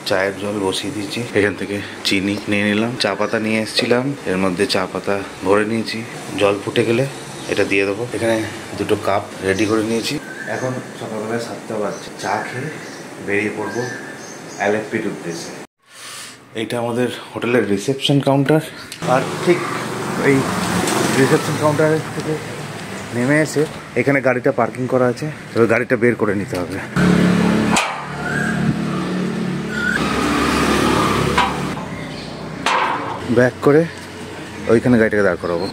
চায়ের জল বসিয়ে দিয়েছি, এখান থেকে চিনি নিয়ে নিলাম, চা পাতা নিয়ে এসেছিলাম, এর মধ্যে চা পাতা ভরে নিয়েছি, জল ফুটে গেলে এটা দিয়ে দেবো। এখানে দুটো কাপ রেডি করে নিয়েছি। এখন সকালবেলা 7টা বাজছে, চা খেয়ে বেরিয়ে পড়বো এলএফপির উদ্দেশ্যে। এইটা আমাদের হোটেলের রিসেপশন কাউন্টার, আর ঠিক এই রিসেপশন কাউন্টারের থেকে নেমে এসে এখানে গাড়িটা পার্কিং করা আছে, তবে গাড়িটা বের করে নিতে হবে। ব্যাক করে ওইখানে গাড়িটাকে দাঁড় করাবো।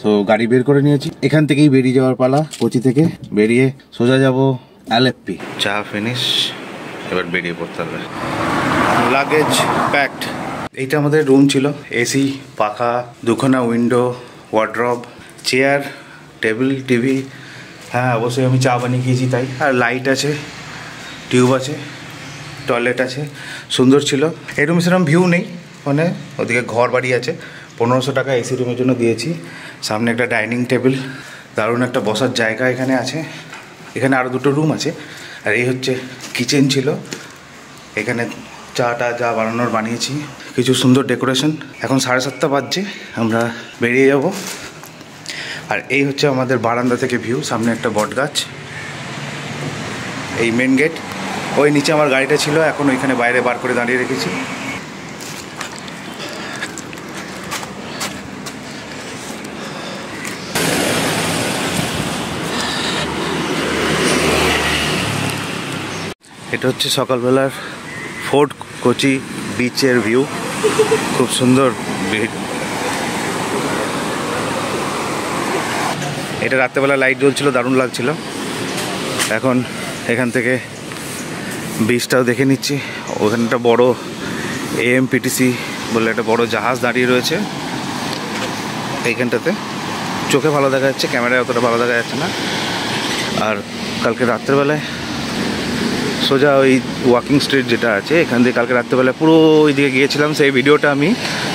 তো গাড়ি বের করে নিয়েছি, এখান থেকেই বেরিয়ে যাওয়ার পালা। কোচি থেকে বেরিয়ে সোজা যাব এলএফপি। চা ফিনিশ, এবার বেরিয়ে পড়তে হবে। Luggage packed. এইটা আমাদের রুম ছিল, এসি, পাখা, দুখানা window, wardrobe, chair, table, TV. হ্যাঁ অবশ্যই আমি চা বানিয়ে খেয়েছি তাই। আর লাইট আছে, টিউব আছে, টয়লেট আছে, সুন্দর ছিল। এই রুমে সেরকম ভিউ নেই, মানে ওদিকে ঘর বাড়ি আছে। 1500 টাকা এসি রুমের জন্য দিয়েছি। সামনে একটা ডাইনিং টেবিল, দারুণ একটা বসার জায়গা এখানে আছে। এখানে আরও দুটো রুম আছে, আর এই হচ্ছে কিচেন ছিল। এখানে চাটা যা বানানোর বানিয়েছি, কিছু সুন্দর ডেকোরেশন। এখন 7:30 বাজছে, আমরা বেরিয়ে যাব। আর এই হচ্ছে আমাদের বারান্দা থেকে ভিউ, সামনে একটা বট গাছ, এই মেন গেট। ওই নিচে আমার গাড়িটা ছিল, এখন ওইখানে বাইরে বার করে দাঁড়িয়ে রেখেছি। এটা হচ্ছে সকালবেলার ফোর্ট কোচি বিচের ভিউ, খুব সুন্দর। এটা রাত্রেবেলা লাইট জ্বলছিল, দারুণ লাগছিল। এখন এখান থেকে বিচটাও দেখে নিচ্ছি। ওখানে একটা বড় AMPTC বলে একটা বড় জাহাজ দাঁড়িয়ে রয়েছে এইখানটাতে। চোখে ভালো দেখা যাচ্ছে, ক্যামেরায় অতটা ভালো দেখা যাচ্ছে না। আর কালকে রাত্রেবেলায় সোজা ওই ওয়াকিং স্ট্রিট যেটা আছে, এখান থেকে কালকে রাত্রেবেলা পুরো ওই দিকে গিয়েছিলাম। সেই ভিডিওটা আমি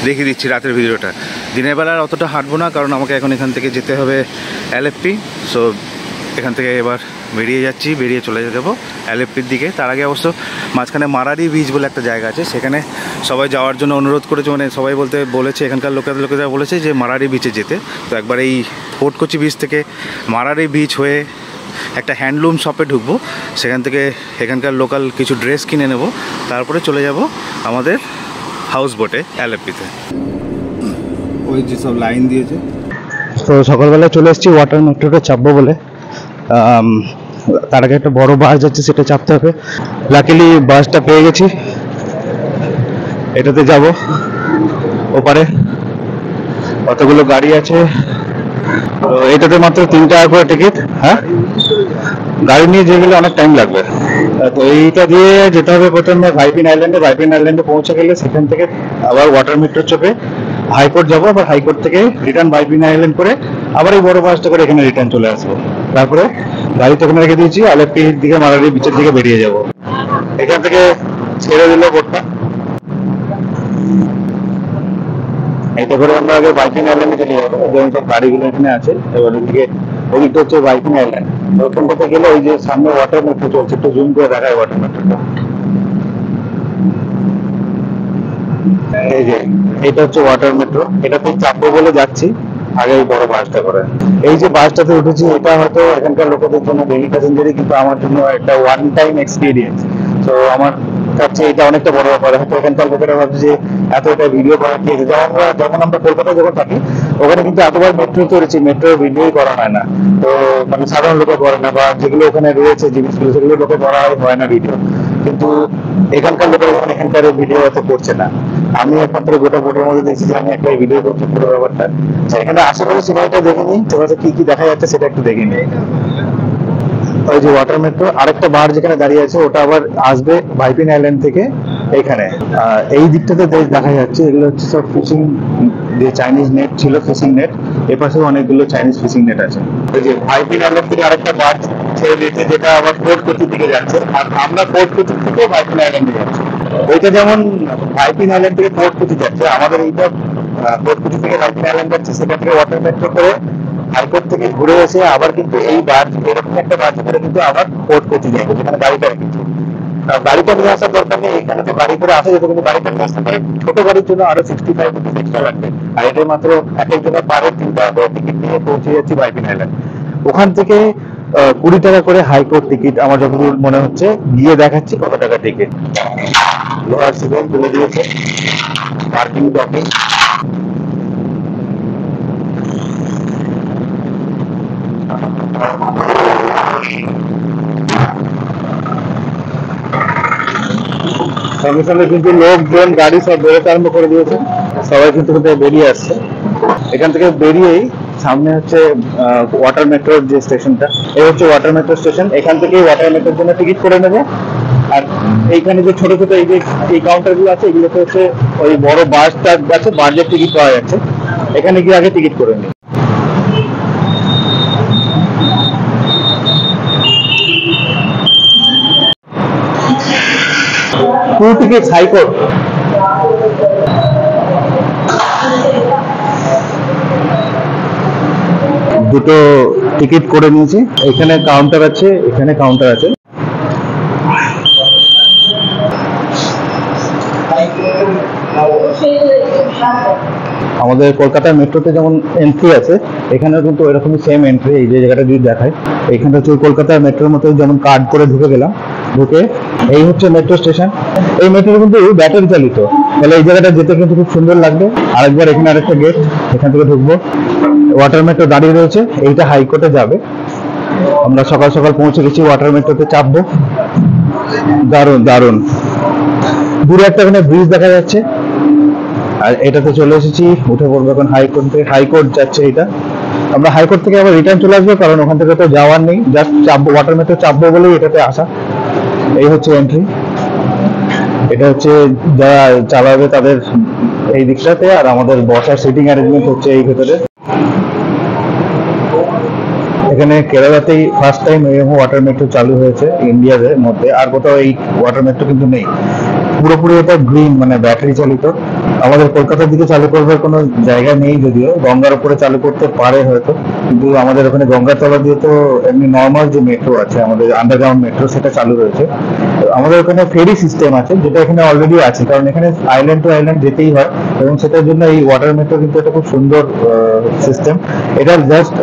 দেখিয়ে দিচ্ছি, রাতের ভিডিওটা। দিনের বেলা অতটা হাঁটবো না, কারণ আমাকে এখন এখান থেকে যেতে হবে এলএফপি। সো এখান থেকে এবার বেরিয়ে যাচ্ছি, বেরিয়ে চলে যাবো এলএফপির দিকে। তার আগে অবশ্য মাঝখানে মারারি বিচ বলে একটা জায়গা আছে, সেখানে সবাই যাওয়ার জন্য অনুরোধ করেছে। মানে সবাই বলেছে, এখানকার লোকেরা বলেছে যে মারারি বিচে যেতে। তো একবার এই ফোর্ট কোচি বিচ থেকে মারারি বিচ হয়ে একটা হ্যান্ডলুম শপে ঢুকবো, সেখান থেকে এখানকার লোকাল কিছু ড্রেস কিনে নেব, তারপরে চলে যাব আমাদের হাউস বোটে এলএফপিতে। ওই যে সব লাইন দিয়েছে। তো সকালবেলায় চলে এসেছি ওয়াটার মেট্রোটা চাপবো বলে। তার আগে একটা বড় বাস যাচ্ছে, সেটা চাপতে হবে। লাকিলি বাসটা পেয়ে গেছি, এটাতে যাব। ওপারে কতগুলো গাড়ি আছে, তো এটাতে মাত্র 3 টাকা করে টিকিট। হ্যাঁ, গাড়ি নিয়ে যেয়ে গেলে অনেক টাইম লাগবে। তো এইটা দিয়ে যেতে হবে প্রথমে ভাইপিন আইল্যান্ডে। ভাইপিন আইল্যান্ডে পৌঁছে গেলে সেখান থেকে আবার ওয়াটার মেট্রো চেপে হাইকোর্ট যাবো, আবার হাইকোর্ট থেকে রিটার্ন ভাইপিন আইল্যান্ড করে আবার এই বড় বাসটা করে এখানে রিটার্ন চলে আসবো। তারপরে গাড়ি তো এখানে রেখে দিয়েছি, এলএফপির দিকে মারারি বিচের দিকে বেরিয়ে যাব। এখান থেকে ছেড়ে দিল বোটটা। এটা করে আমরা আগে বাইকিং আইল্যান্ডে চলে যাবো, সব গাড়িগুলো এখানে আছে। এবার ওইদিকটা হচ্ছে বাইকিং আইল্যান্ড। ওখানটাতে গেলে ওই যে সামনে ওয়াটার মেট্রো চলছে, একটু জুম করে দেখায় ওয়াটার মেট্রোটা। এই যে এটা হচ্ছে ওয়াটার মেট্রো, এটাতে চাপবো বলে যাচ্ছি আগে এই বড় বাসটা করে। এই যে বাসটাতে উঠেছি, এটা হয়তো এখানকার লোকেদের জন্য ডেইলি প্যাসেঞ্জারই, কিন্তু আমার জন্য একটা ওয়ান টাইম এক্সপিরিয়েন্স। তো আমার কাছে এটা অনেকটা বড় ব্যাপার। হয়তো এখানকার লোকেরা ভাবছে যে এতটা ভিডিও করা কি আছে। যেমন আমরা কলকাতায় যখন থাকি, ওখানে কিন্তু এতবার মেট্রো করেছি, মেট্রোর ভিডিওই করা হয় না। তো মানে সাধারণ লোকে করে না, বা যেগুলো ওখানে রয়েছে জিনিসগুলো, সেগুলো লোকে করা হয় না ভিডিও। কিন্তু এখানকার লোকেরা এখানকার ভিডিও এত করছে না। আমি একমাত্র গোটা বোটের মধ্যে দেখছি যে আমি একটা ভিডিও করছি পুরো ব্যাপারটা। এখানে আশেপাশে সিনেমাটা দেখে নিই, তোমার কি কি দেখা যাচ্ছে সেটা একটু দেখে নিই। ওই যে ওয়াটার মেট্রো, আরেকটা বার যেখানে দাঁড়িয়ে আছে, ওটা আবার আসবে ভাইপিন আইল্যান্ড থেকে এখানে। এই দিকটাতে দেখা যাচ্ছে এগুলো হচ্ছে সব ফিশিং, যে চাইনিজ নেট ছিল, ফিশিং নেট। এপাশেও অনেকগুলো চাইনিজ ফিশিং নেট আছে। ওই যে ভাইপিন আইল্যান্ড থেকে আরেকটা বার ছেড়ে দিয়েছে, যেটা আবার ফোর্ট কোচির দিকে যাচ্ছে। আর আমরা ফোর্ট কোচির থেকে ভাইপিন আইল্যান্ডে যাচ্ছি। ওইটা যেমন ভাইপিন আইল্যান্ড থেকে ফোর্ট কোচি যাচ্ছে, আমাদের এইটা কোটকুটি থেকে বাইপিন আইল্যান্ড যাচ্ছে, সেখান থেকে ওয়াটার মেট্রো করে হাইকোর্ট থেকে ঘুরে এসে আবার কিন্তু এই বাস, এরকম একটা বাস করে কিন্তু আবার কোর্ট কোচি যাবে, যেখানে গাড়িটা রেখেছে। গাড়িটা নিয়ে আসার দরকার নেই, এখানে তো গাড়ি করে আসা যেত, কিন্তু গাড়িটা নিয়ে আসতে পারে ছোট গাড়ির জন্য আরো 65 রুপিস এক্সট্রা লাগবে। আর এটা মাত্র এক একজনের পারে 3 টাকা করে টিকিট নিয়ে পৌঁছে যাচ্ছি বাইপিন আইল্যান্ড। ওখান থেকে 20 টাকা করে হাইকোর্ট টিকিট, আমার যতদূর মনে হচ্ছে। গিয়ে দেখাচ্ছি কত টাকা টিকিট। লোহার সিগন্যাল তুলে দিয়েছে, পার্কিং টপিং। সঙ্গে সঙ্গে কিন্তু লোকজন গাড়ি সব বেরোতে আরম্ভ করে দিয়েছে, সবাই কিন্তু বেরিয়ে আসছে। এখান থেকে বেরিয়েই সামনে হচ্ছে ওয়াটার মেট্রোর যে স্টেশনটা, এই হচ্ছে ওয়াটার মেট্রো স্টেশন। এখান থেকে ওয়াটার মেট্রোর জন্য টিকিট করে নেবে। আর এইখানে যে ছোট ছোট এই যে এই কাউন্টার গুলো আছে, এগুলোতে হচ্ছে ওই বড় বাসটা আছে, বাসের টিকিট পাওয়া যাচ্ছে। এখানে গিয়ে আগে টিকিট করে নিই। Two ticket high court. দুটো টিকিট করে নিয়েছি। এখানে কাউন্টার আছে, এখানে কাউন্টার আছে। আমাদের কলকাতা মেট্রোতে যেমন এন্ট্রি আছে, এখানেও কিন্তু এরকমই সেম এন্ট্রি। এই যে জায়গাটা যদি দেখায়, এখানে হচ্ছে কলকাতা মেট্রোর মতো যেমন কার্ড করে ঢুকে গেলাম, ঢুকে এই হচ্ছে মেট্রো স্টেশন। এই মেট্রো কিন্তু ব্যাটারি চালিত, তাহলে এই জায়গাটা যেতে কিন্তু খুব সুন্দর লাগবে। আরেকবার এখানে আরেকটা গেট, এখান থেকে ঢুকবো। ওয়াটার মেট্রো দাঁড়িয়ে রয়েছে, এইটা হাইকোর্টে যাবে। আমরা সকাল সকাল পৌঁছে গেছি, ওয়াটার মেট্রোতে চাপবো। দারুণ দারুণ। দূরে একটা এখানে ব্রিজ দেখা যাচ্ছে, আর এটাতে চলে এসেছি, উঠে পড়বো এখন হাইকোর্ট থেকে। হাইকোর্ট যাচ্ছে এটা। আমরা হাইকোর্ট থেকে আবার রিটার্ন চলে আসবো, কারণ ওখান থেকে তো যাওয়ার নেই, জাস্ট চাপবো, ওয়াটার মেট্রো চাপবো বলেই এটাতে আসা। এই হচ্ছে এন্ট্রি। এটা হচ্ছে যারা চালাবে তাদের এই দিকটাতে, আর আমাদের বসার সিটিং অ্যারেঞ্জমেন্ট হচ্ছে এই ভেতরে। এখানে কেরালাতেই ফার্স্ট টাইম এরকম ওয়াটার মেট্রো চালু হয়েছে ইন্ডিয়ার মধ্যে। আর কোথাও এই ওয়াটার মেট্রো কিন্তু নেই। পুরোপুরি এটা গ্রিন, মানে ব্যাটারি চালিত। আমাদের কলকাতার দিকে চালু করবার কোনো জায়গা নেই, যদিও গঙ্গার উপরে চালু করতে পারে হয়তো, কিন্তু আমাদের ওখানে গঙ্গার তলা দিয়ে তো এমনি নর্মাল যে মেট্রো আছে, আমাদের আন্ডারগ্রাউন্ড মেট্রো, সেটা চালু রয়েছে। আমাদের ওখানে ফেরি সিস্টেম আছে, যেটা এখানে অলরেডি আছে, কারণ এখানে আইল্যান্ড টু আইল্যান্ড যেতেই হয়, এবং সেটার জন্য এই ওয়াটার মেট্রো কিন্তু একটা খুব সুন্দর সিস্টেম। এটা জাস্ট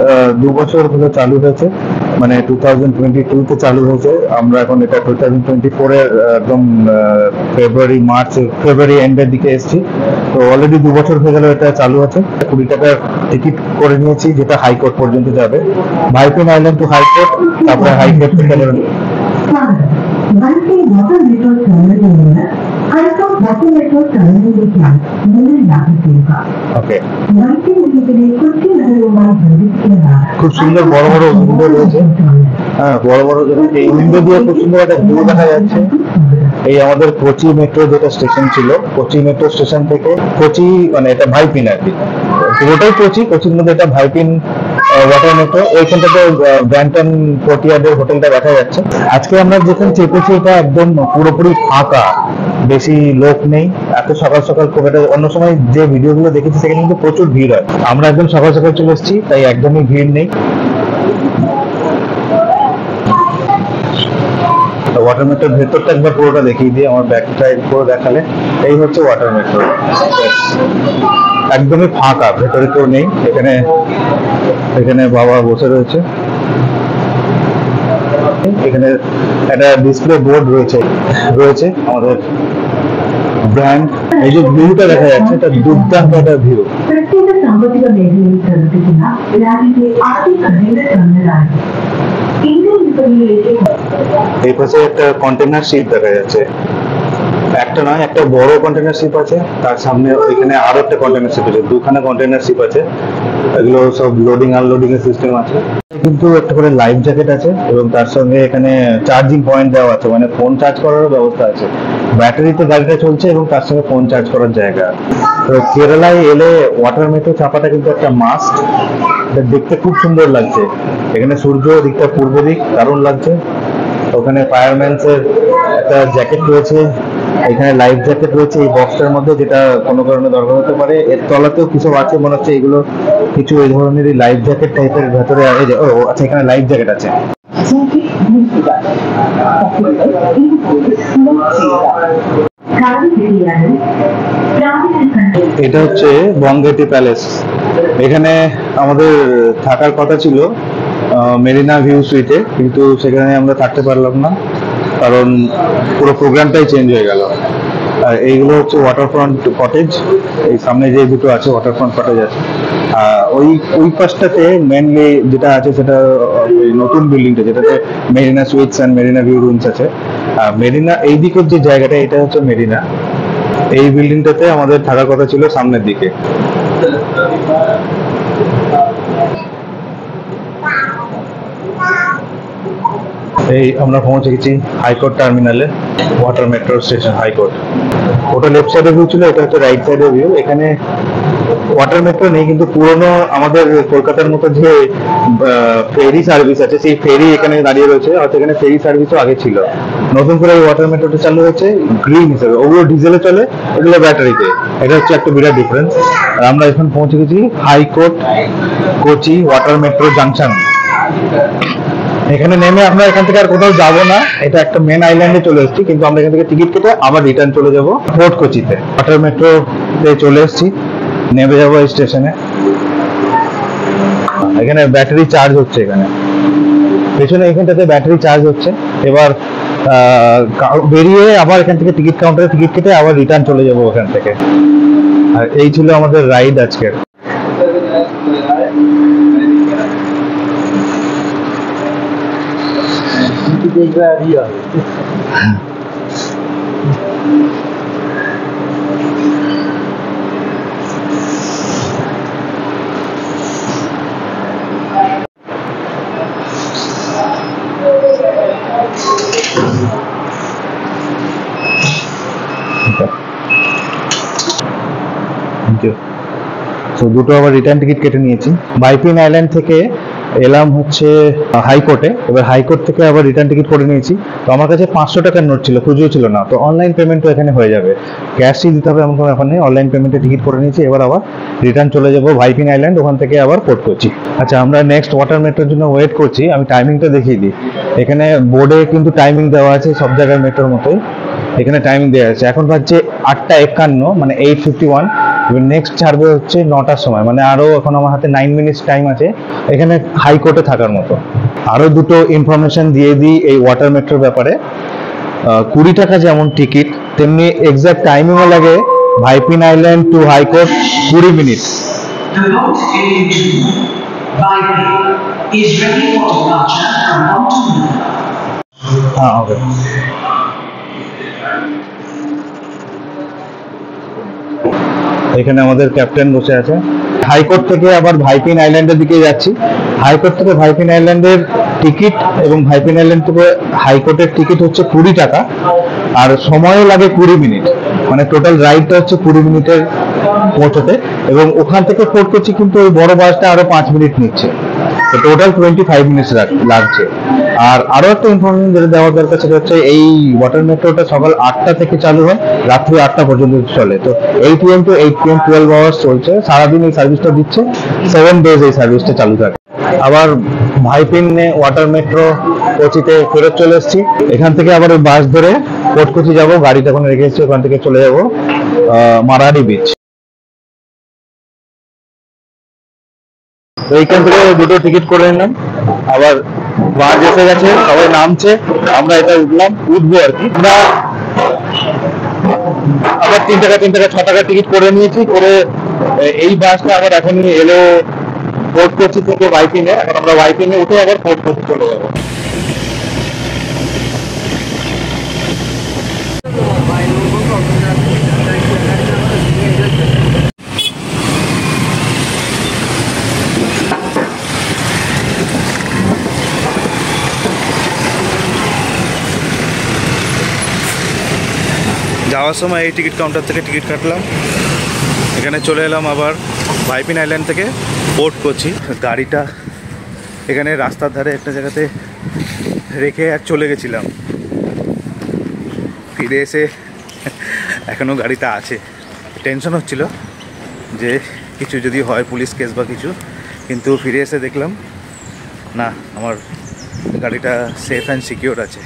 2 বছর হলো চালু হয়েছে, মানে 2022-তে চালু হয়েছে। আমরা এখন এটা 2024-এর একদম ফেব্রুয়ারি এন্ডের দিকে এসেছি। তো অলরেডি 2 বছর হয়ে গেল এটা চালু আছে। 20 টাকার টিকিট করে নিয়েছি, যেটা হাইকোর্ট পর্যন্ত যাবে। বাইপিন আইল্যান্ড টু হাইকোর্ট, তারপরে হাইকোর্ট থেকে খুব সুন্দর বড় বড় উইন্ডো রয়েছে। হ্যাঁ, বড় বড় এই উইন্ডো দিয়ে খুব সুন্দর একটা ভিউ দেখা যাচ্ছে। এই আমাদের কোচি মেট্রো যেটা স্টেশন ছিল, কোচি মেট্রো স্টেশন থেকে কোচি, মানে এটা ভাইপিন আর কি, পুরোটাই কোচির মধ্যে এটা ভাইপিন ওয়াটার মেট্রো। ওইখানটাতে ব্র্যান্টন কোর্টিয়ার্ডের হোটেলটা দেখা যাচ্ছে। আজকে আমরা যেখানে চেপেছি এটা একদম পুরোপুরি ফাঁকা, বেশি লোক নেই। এত সকাল সকাল খুব একটা, অন্য সময় যে ভিডিওগুলো দেখেছি সেখানে কিন্তু প্রচুর ভিড় হয়। আমরা একদম সকাল সকাল চলে এসেছি, তাই একদমই ভিড় নেই। ওয়াটার মেট্রোর ভেতরটা একবার পুরোটা দেখিয়ে দিয়ে, আমার ব্যাক সাইড পুরো দেখালে। এই হচ্ছে ওয়াটার মেট্রো, একদমই ফাঁকা, ভেতরে কেউ নেই। এখানে বাবা বসে রয়েছে। এখানে একটা ডিসপ্লে বোর্ড রয়েছে আমাদের ব্র্যান্ড। এই যে ভিউটা দেখা যাচ্ছে, এটা দুর্দান্ত একটা ভিউ। এই পাশে একটা কন্টেনার শিপ দেখা যাচ্ছে, একটা নয়, একটা বড় কন্টেনার শিপ আছে। তার সামনে এখানে আরো একটা কন্টেনার শিপ আছে, 2খানা কন্টেনার শিপ আছে। এগুলো সব লোডিং আনলোডিং এর সিস্টেম আছে। কিন্তু একটা করে লাইফ জ্যাকেট আছে, এবং তার সঙ্গে এখানে চার্জিং পয়েন্ট দেওয়া আছে, মানে ফোন চার্জ করার ব্যবস্থা আছে। ব্যাটারিতে গাড়িটা চলছে, এবং তার সঙ্গে ফোন চার্জ করার জায়গা। তো কেরালায় এলে ওয়াটার মেট্রো চাপাটা কিন্তু একটা মাস্ট। দেখতে খুব সুন্দর লাগছে। এখানে সূর্য দিকটা পূর্ব দিক, দারুণ লাগছে। ওখানে ফায়ারম্যানস এর একটা জ্যাকেট রয়েছে, এখানে লাইফ জ্যাকেট রয়েছে এই বক্সটার মধ্যে, যেটা কোনো কারণে দরকার হতে পারে। এর তলাতেও কিছু আছে, মনে হচ্ছে এগুলো কিছু এই ধরনেরই লাইফ জ্যাকেট টাইপের ভেতরে। ও আচ্ছা, এখানে লাইফ জ্যাকেট আছে। এটা হচ্ছে বঙ্গেটি প্যালেস। এখানে আমাদের থাকার কথা ছিল মেরিনা ভিউ সুইটে, কিন্তু সেখানে আমরা থাকতে পারলাম না, কারণ পুরো প্রোগ্রামটাই চেঞ্জ হয়ে গেল। আর এইগুলো হচ্ছে ওয়াটারফ্রন্ট কটেজ। এই সামনে যে দুটো আছে ওয়াটারফ্রন্ট কটেজ আছে। ওই ওই পাশটাতে মেনলি যেটা আছে সেটা ওই নতুন বিল্ডিংটা, যেটাতে Marina sweets and Marina view rooms আছে। মেরিনা এই দিকের যে জায়গাটা, এটা হচ্ছে মেরিনা। এই বিল্ডিংটাতে আমাদের থাকার কথা ছিল সামনের দিকে। এই আমরা পৌঁছে গেছি হাইকোর্ট টার্মিনালে, ওয়াটার মেট্রো স্টেশন হাইকোর্ট। ওটা লেফট সাইডে ভিউ ছিল, এটা হচ্ছে রাইট সাইডে ভিউ। এখানে ওয়াটার মেট্রো নেই, কিন্তু পুরনো আমাদের কলকাতার মতো যে ফেরি সার্ভিস আছে, সেই ফেরি এখানে দাঁড়িয়ে রয়েছে। হয়তো এখানে ফেরি সার্ভিসও আগে ছিল। নতুন করে এই ওয়াটার মেট্রোটা চালু হয়েছে গ্রিন হিসেবে। ওগুলো ডিজেলে চলে, এগুলো ব্যাটারিতে। এটা হচ্ছে একটা বিরাট ডিফারেন্স। আর আমরা এখন পৌঁছে গেছি high court Kochi water metro junction. এখানে নেমে আমরা এখান থেকে আর কোথাও যাবো না, এটা একটা মেন আইল্যান্ডে চলে এসেছি, কিন্তু আমরা এখান থেকে টিকিট কেটে আবার রিটার্ন চলে যাব ফোর্ট কোচিতে। ওয়াটার মেট্রোতে চলে এসেছি, নেমে যাবো এই স্টেশনে। এখানে ব্যাটারি চার্জ হচ্ছে, এখানে পেছনে এখানটাতে ব্যাটারি চার্জ হচ্ছে। এবার বেরিয়ে আবার এখান থেকে টিকিট কাউন্টারে টিকিট কেটে আবার রিটার্ন চলে যাবো ওখান থেকে। আর এই ছিল আমাদের রাইড আজকের। তো দুটো আবার রিটার্ন টিকিট কেটে নিয়েছি। বাইপিন আইল্যান্ড থেকে এলাম হচ্ছে হাইকোর্টে। এবার হাইকোর্ট থেকে আবার রিটার্ন টিকিট করে নিয়েছি। তো আমার কাছে 500 টাকার নোট ছিল, খুচরো ছিল না। তো অনলাইন পেমেন্টও এখানে হয়ে যাবে, ক্যাশই দিতে হবে এমন কোনো ব্যাপার নেই। অনলাইন পেমেন্টে টিকিট করে নিয়েছি। এবার আবার রিটার্ন চলে যাবো ভাইপিন আইল্যান্ড, ওখান থেকে আবার ফোর্ট কোচি। আচ্ছা, আমরা নেক্সট ওয়াটার মেট্রোর জন্য ওয়েট করছি। আমি টাইমিংটা দেখিয়ে দিই। এখানে বোর্ডে কিন্তু টাইমিং দেওয়া আছে সব জায়গায় মেট্রোর মতোই। এখানে টাইমিং দেওয়া আছে। এখন বাজছে 8:51, মানে 8:51। নেক্সট ছাড়বে হচ্ছে 9টার সময়, মানে আরো এখন আমার হাতে 9 মিনিটস টাইম আছে এখানে হাইকোর্টে থাকার মতো। আরো দুটো ইনফরমেশন দিয়ে দিই এই ওয়াটার মেট্রোর ব্যাপারে। 20 টাকা যেমন টিকিট, তেমনি এক্সাক্ট টাইমিংও লাগে ভাইপিন আইল্যান্ড টু হাইকোর্ট 20 মিনিট। হ্যাঁ, ওকে। এখানে আমাদের ক্যাপ্টেন বসে আছে। হাইকোর্ট থেকে আবার ভাইপিন আইল্যান্ডের দিকে যাচ্ছি। হাইকোর্ট থেকে ভাইপিন আইল্যান্ডের টিকিট এবং ভাইপিন আইল্যান্ড থেকে হাইকোর্টের টিকিট হচ্ছে 20 টাকা, আর সময়ও লাগে 20 মিনিট। মানে টোটাল রাইডটা হচ্ছে 20 মিনিটের পৌঁছতে। এবং ওখান থেকে ফোর্ট কোচি কিন্তু ওই বড় বাসটা আরো 5 মিনিট নিচ্ছে। তো টোটাল 25 মিনিটস লাগছে। আর আরো একটা ইনফরমেশন যেটা দেওয়ার দরকার, সেটা হচ্ছে এই ওয়াটার মেট্রোটা সকাল 8টা থেকে চালু হয়, রাত্রি 8টা পর্যন্ত চলে। তো 8 AM to 8 PM 12 আওয়ার্স চলছে, সারাদিন এই সার্ভিসটা দিচ্ছে। 7 ডেজ এই সার্ভিসটা চালু থাকে। আবার ভাইপিনে ওয়াটার মেট্রো কোচিতে ফেরত চলে এসেছি। এখান থেকে আবার ওই বাস ধরে ফোর্ট কোচি যাবো, গাড়িটা এখন রেখে এসেছি, ওখান থেকে চলে যাবো মারারি বিচ। তো এইখান থেকে দুটো টিকিট করে নিলাম। আবার বাস এসে গেছে, সবাই নামছে, আমরা এটা উঠবো আর কি। আমরা আবার 3 টাকা 6 টাকা টিকিট করে নিয়েছি। করে এই বাসটা আবার এখন এলো ফোর্ট কোচি থেকে ভাইপিনে। এখন আমরা ভাইপিনে উঠে আবার ফোর্ট কোচি চলে যাবো। যাওয়ার সময় এই টিকিট কাউন্টার থেকে টিকিট কাটলাম। এখানে চলে এলাম আবার ভাইপিন আইল্যান্ড থেকে ফোর্ট কোচি। গাড়িটা এখানে রাস্তার ধারে একটা জায়গাতে রেখে আর চলে গেছিলাম। ফিরে এসে এখনও গাড়িটা আছে। টেনশন হচ্ছিল যে কিছু যদি হয়, পুলিশ কেস বা কিছু, কিন্তু ফিরে এসে দেখলাম না, আমার গাড়িটা সেফ অ্যান্ড সিকিওর আছে।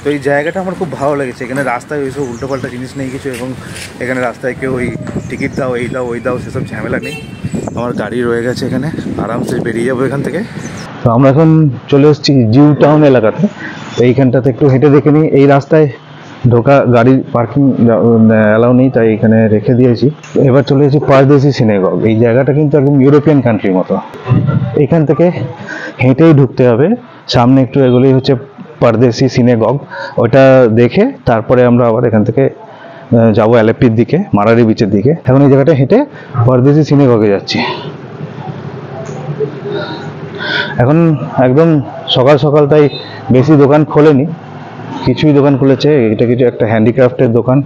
তো এই জায়গাটা আমার খুব ভালো লেগেছে। এখানে রাস্তায় ওইসব উল্টোপাল্টা জিনিস নেই কিছু, এবং এখানে রাস্তায় কেউ ওই টিকিট দাও, এই দাও, ওই দাও, সেসব ঝামেলা নেই। আমার গাড়ি রয়ে গেছে এখানে, আরামসে বেরিয়ে যাবো এখান থেকে। তো আমরা এখন চলে এসেছি জিউ টাউন এলাকাতে। তো এইখানটাতে একটু হেঁটে দেখে নিই। এই রাস্তায় ঢোকা, গাড়ি পার্কিং অ্যালাউ নেই, তাই এখানে রেখে দিয়েছি। এবার চলে এসেছি পারদেশি সিনেগগ। এই জায়গাটা কিন্তু একদম ইউরোপিয়ান কান্ট্রির মতো। এইখান থেকে হেঁটেই ঢুকতে হবে, সামনে একটু এগুলোই হচ্ছে পারদেশি সিনেগগ। ওটা দেখে তারপরে আমরা আবার এখান থেকে যাবো অ্যালেপ্পির দিকে, মারারি বিচের দিকে। এখন এই জায়গাটা হেঁটে পারদেশি সিনেগগে যাচ্ছি। এখন একদম সকাল সকাল, তাই বেশি দোকান খোলেনি, কিছুই দোকান খুলেছে। এটা কিছু একটা হ্যান্ডিক্রাফটের দোকান।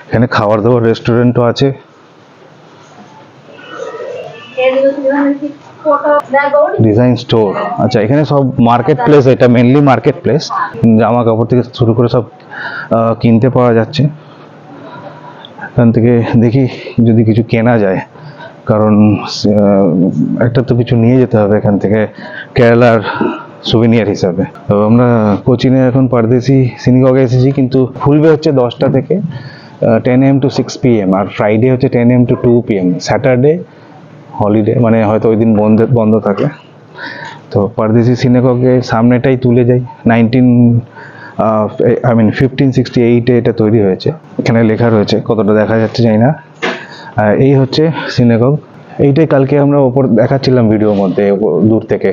এখানে খাবার দাবার রেস্টুরেন্টও আছে। ডিজাইন স্টোর, আচ্ছা এখানে সব মার্কেট প্লেস, এটা মেনলি মার্কেট প্লেস। জামা কাপড় থেকে শুরু করে সব কিনতে পাওয়া যাচ্ছে। এখান থেকে দেখি যদি কিছু কেনা যায়, কারণ একটা তো কিছু নিয়ে যেতে হবে এখান থেকে কেরালার সুভিনিয়ার হিসাবে। তো আমরা কোচিনে এখন পারদেশি সিনেগগে এসেছি, কিন্তু খুলবে হচ্ছে 10টা থেকে 10 AM to 6 PM, আর ফ্রাইডে হচ্ছে 10 AM to 2 PM। Saturday holiday, মানে হয়তো ওই দিন বন্ধ থাকে। তো পারদেশি সিনেগগে সামনেটাই তুলে যাই। 1568-এ এটা তৈরি হয়েছে। এখানে লেখা রয়েছে, কতটা দেখা যাচ্ছে জানি না। এই হচ্ছে সিনেগগ। এইটাই কালকে আমরা ওপর দেখাচ্ছিলাম ভিডিওর মধ্যে দূর থেকে।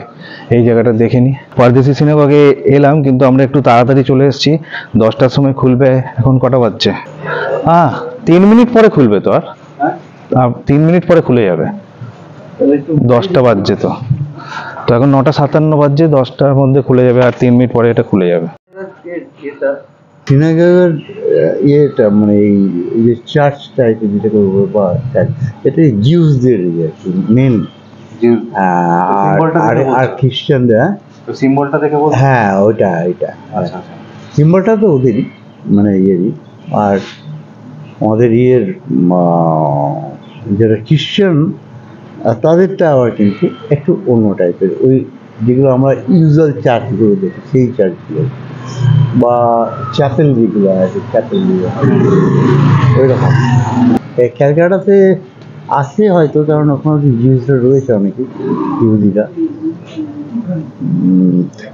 এই জায়গাটা দেখে নিই। পারদেশি সিনেগগে এলাম, কিন্তু আমরা একটু তাড়াতাড়ি চলে এসেছি। 10টার সময় খুলবে। এখন কটা বাজছে? 3 মিনিট পরে খুলবে। তো আর 3 মিনিট পরে খুলে যাবে। 10টা বাজছে তো এখন 9:57 বাজছে। 10টার মধ্যে খুলে যাবে, আর 3 মিনিট পরে এটা খুলে যাবে। সিনেগগের ইয়েটা মানে এই যে চার্চ টাইপের যেটাকে বা এটা জিউসদের মেন, আর খ্রিস্টানদের। সিম্বলটা দেখে বলুন। হ্যাঁ ওইটা সিম্বলটা তো ওদেরই, মানে ইয়েরই। আর আমাদের ইয়ের যারা খ্রিস্টান তাদেরটা আবার কিন্তু একটু অন্য টাইপের, ওই যেগুলো আমরা ইউজুয়াল চার্চগুলো দেখি সেই চার্চগুলো, বা চ্যাপেল যেগুলো আছে, চ্যাপেলগুলো ওই রকম। ক্যালকাটাতে আসে হয়তো, কারণ ওখানে জিউসরা রয়েছে অনেকেই, ইহুদিরা।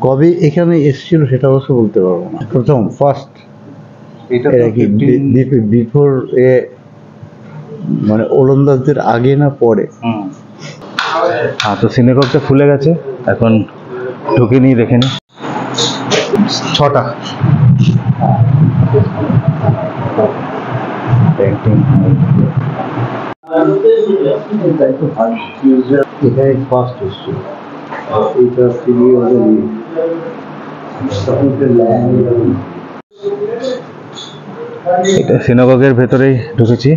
কবে এখানে এসেছিল সেটা অবশ্য বলতে পারবো না। প্রথম ফার্স্ট এটা কি বিফোর মানে ওলন্দাজদের আগে না পরে? তো সিনেগগটা খুলে গেছে, এখন ঢুকে নিই, দেখে নিই। 6টা। এখানে ফার্স্ট এসেছিল। এটা সিনেগগের ভেতরেই ঢুকেছি।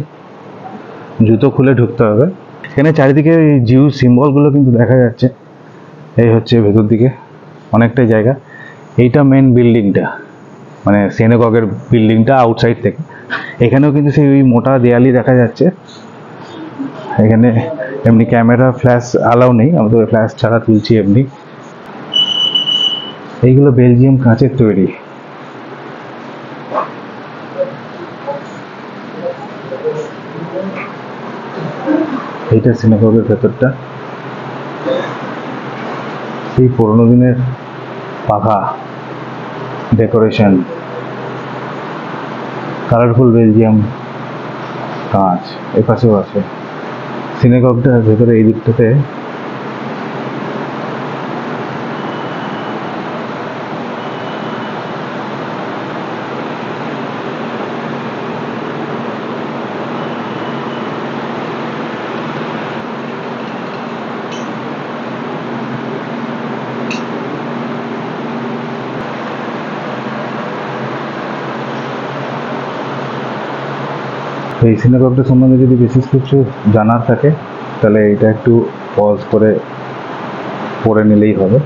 জুতো খুলে ঢুকতে হবে। এখানে চারিদিকে এই জিউ সিম্বলগুলো কিন্তু দেখা যাচ্ছে। এই হচ্ছে ভেতর দিকে অনেকটাই জায়গা। এইটা মেন বিল্ডিংটা, মানে সিনেগগের বিল্ডিংটা আউটসাইড থেকে। এখানেও কিন্তু সেই ওই মোটা দেয়ালই দেখা যাচ্ছে। এখানে এমনি ক্যামেরা ফ্ল্যাশ অ্যালাউ নেই, আমাদের ফ্ল্যাশ ছাড়া তুলছি এমনি। এইগুলো বেলজিয়াম কাঁচের তৈরি। এইটা সিনেগগের ভেতরটা। সেই পুরোনো দিনের পাখা ডেকোরেশন, কালারফুল বেলজিয়াম কাঁচ। এপাশেও আছে। সিনেগগটার ভেতরে এই দিকটাতে এই সিনেগগটা সম্বন্ধে যদি বিশেষ কিছু জানার থাকে, তাহলে এটা একটু পজ করে পড়ে নিলেই হবে।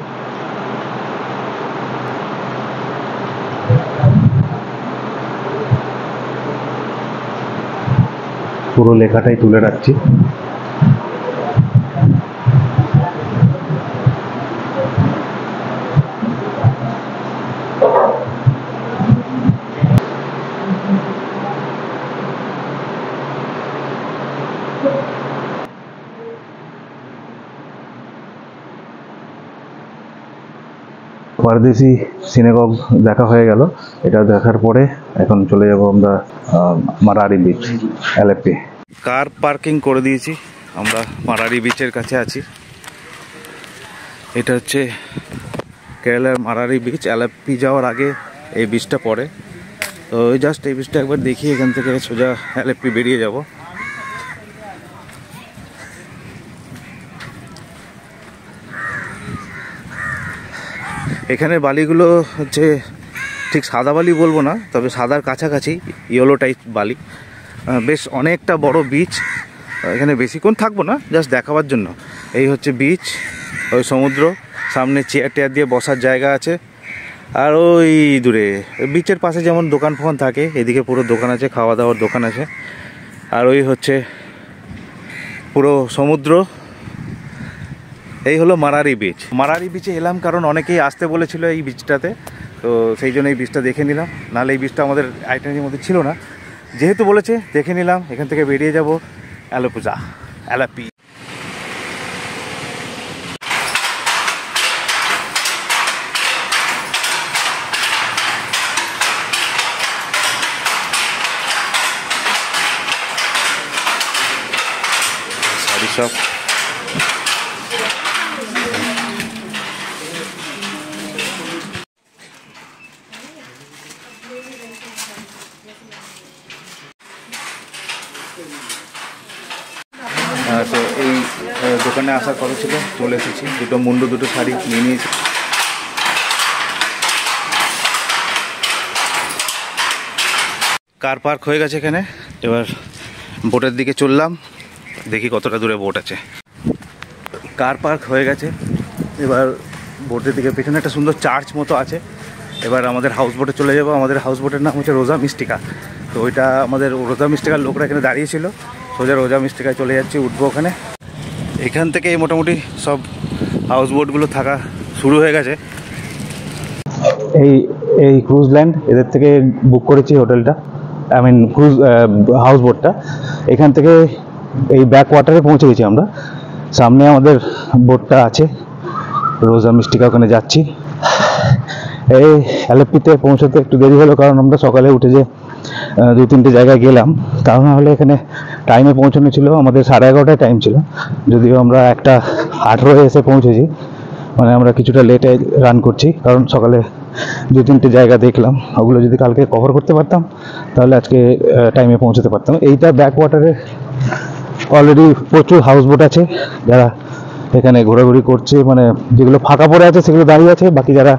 পুরো লেখাটাই তুলে রাখছি। পারদেশি সিনেগগ দেখা হয়ে গেল। এটা দেখার পরে এখন চলে যাব আমরা মারারি বিচ, অ্যালেপ্পি। কার পার্কিং করে দিয়েছি আমরা, মারারি বিচের কাছে আছি। এটা হচ্ছে কেরালার মারারি বিচ। অ্যালেপ্পি যাওয়ার আগে এই বিচটা পড়ে। তো জাস্ট এই বিচটা একবার দেখি, এখান থেকে সোজা অ্যালেপ্পি বেরিয়ে যাব। এখানে বালিগুলো হচ্ছে ঠিক সাদা বালি বলবো না, তবে সাদার কাছাকাছি, ইয়েলো টাইপ বালি। বেশ অনেকটা বড় বিচ। এখানে বেশিক্ষণ থাকবো না, জাস্ট দেখাবার জন্য। এই হচ্ছে বিচ, ওই সমুদ্র, সামনে চেয়ার টেয়ার দিয়ে বসার জায়গা আছে। আর ওই দূরে বিচের পাশে যেমন দোকান ফোকান থাকে, এদিকে পুরো দোকান আছে, খাওয়া দাওয়ার দোকান আছে। আর ওই হচ্ছে পুরো সমুদ্র। এই হলো মারারি বিচ। মারারি বিচে এলাম কারণ অনেকেই আসতে বলেছিল এই বিচটাতে, তো সেই জন্য এই বিচটা দেখে নিলাম। নাহলে এই বিচটা আমাদের আইটেমের মধ্যে ছিল না, যেহেতু বলেছে দেখে নিলাম। এখান থেকে বেরিয়ে যাব অ্যালেপ্পি। শাড়ি শপ। তো এই দোকানে আসার কথা ছিল, চলে এসেছি। দুটো মুন্ডু, দুটো শাড়ি নিয়ে নিয়েছি। কার পার্ক হয়ে গেছে এখানে। এবার বোটের দিকে চললাম, দেখি কতটা দূরে বোট আছে। কার পার্ক হয়ে গেছে, এবার বোটের দিকে পেছনে একটা সুন্দর চার্চ মতো আছে। এবার আমাদের হাউস বোটে চলে যাবো। আমাদের হাউস বোটের নাম হচ্ছে রোজা মিস্টিকা। তো ওইটা আমাদের রোজা মিস্টিকার লোকরা এখানে দাঁড়িয়েছিল। সোজা রোজা মিস্টিকায় চলে যাচ্ছি, উঠবো ওখানে। এখান থেকে মোটামুটি সব হাউস বোটগুলো থাকা শুরু হয়ে গেছে। এই ক্রুজ ল্যান্ড, এদের থেকে বুক করেছি হোটেলটা, আই মিন ক্রুজ হাউস বোটটা। এখান থেকে এই ব্যাক ওয়াটারে পৌঁছে গেছি আমরা। সামনে আমাদের বোটটা আছে, রোজা মিস্টিকা, ওখানে যাচ্ছি। এই অ্যালেপ্পিতে পৌঁছতে একটু দেরি হলো, কারণ আমরা সকালে উঠে যে 2-3টে জায়গায় গেলাম। তা নাহলে এখানে টাইমে পৌঁছানো ছিল আমাদের 11:30টায় টাইম ছিল, যদিও আমরা 1:18 এসে পৌঁছেছি। মানে আমরা কিছুটা লেটে রান করছি, কারণ সকালে 2-3টে জায়গা দেখলাম। ওগুলো যদি কালকে কভার করতে পারতাম তাহলে আজকে টাইমে পৌঁছতে পারতাম। এইটা ব্যাক ওয়াটারে অলরেডি প্রচুর হাউস বোট আছে, যারা এখানে ঘোরাঘুরি করছে। মানে যেগুলো ফাঁকা পড়ে আছে সেগুলো দাঁড়িয়ে আছে, বাকি যারা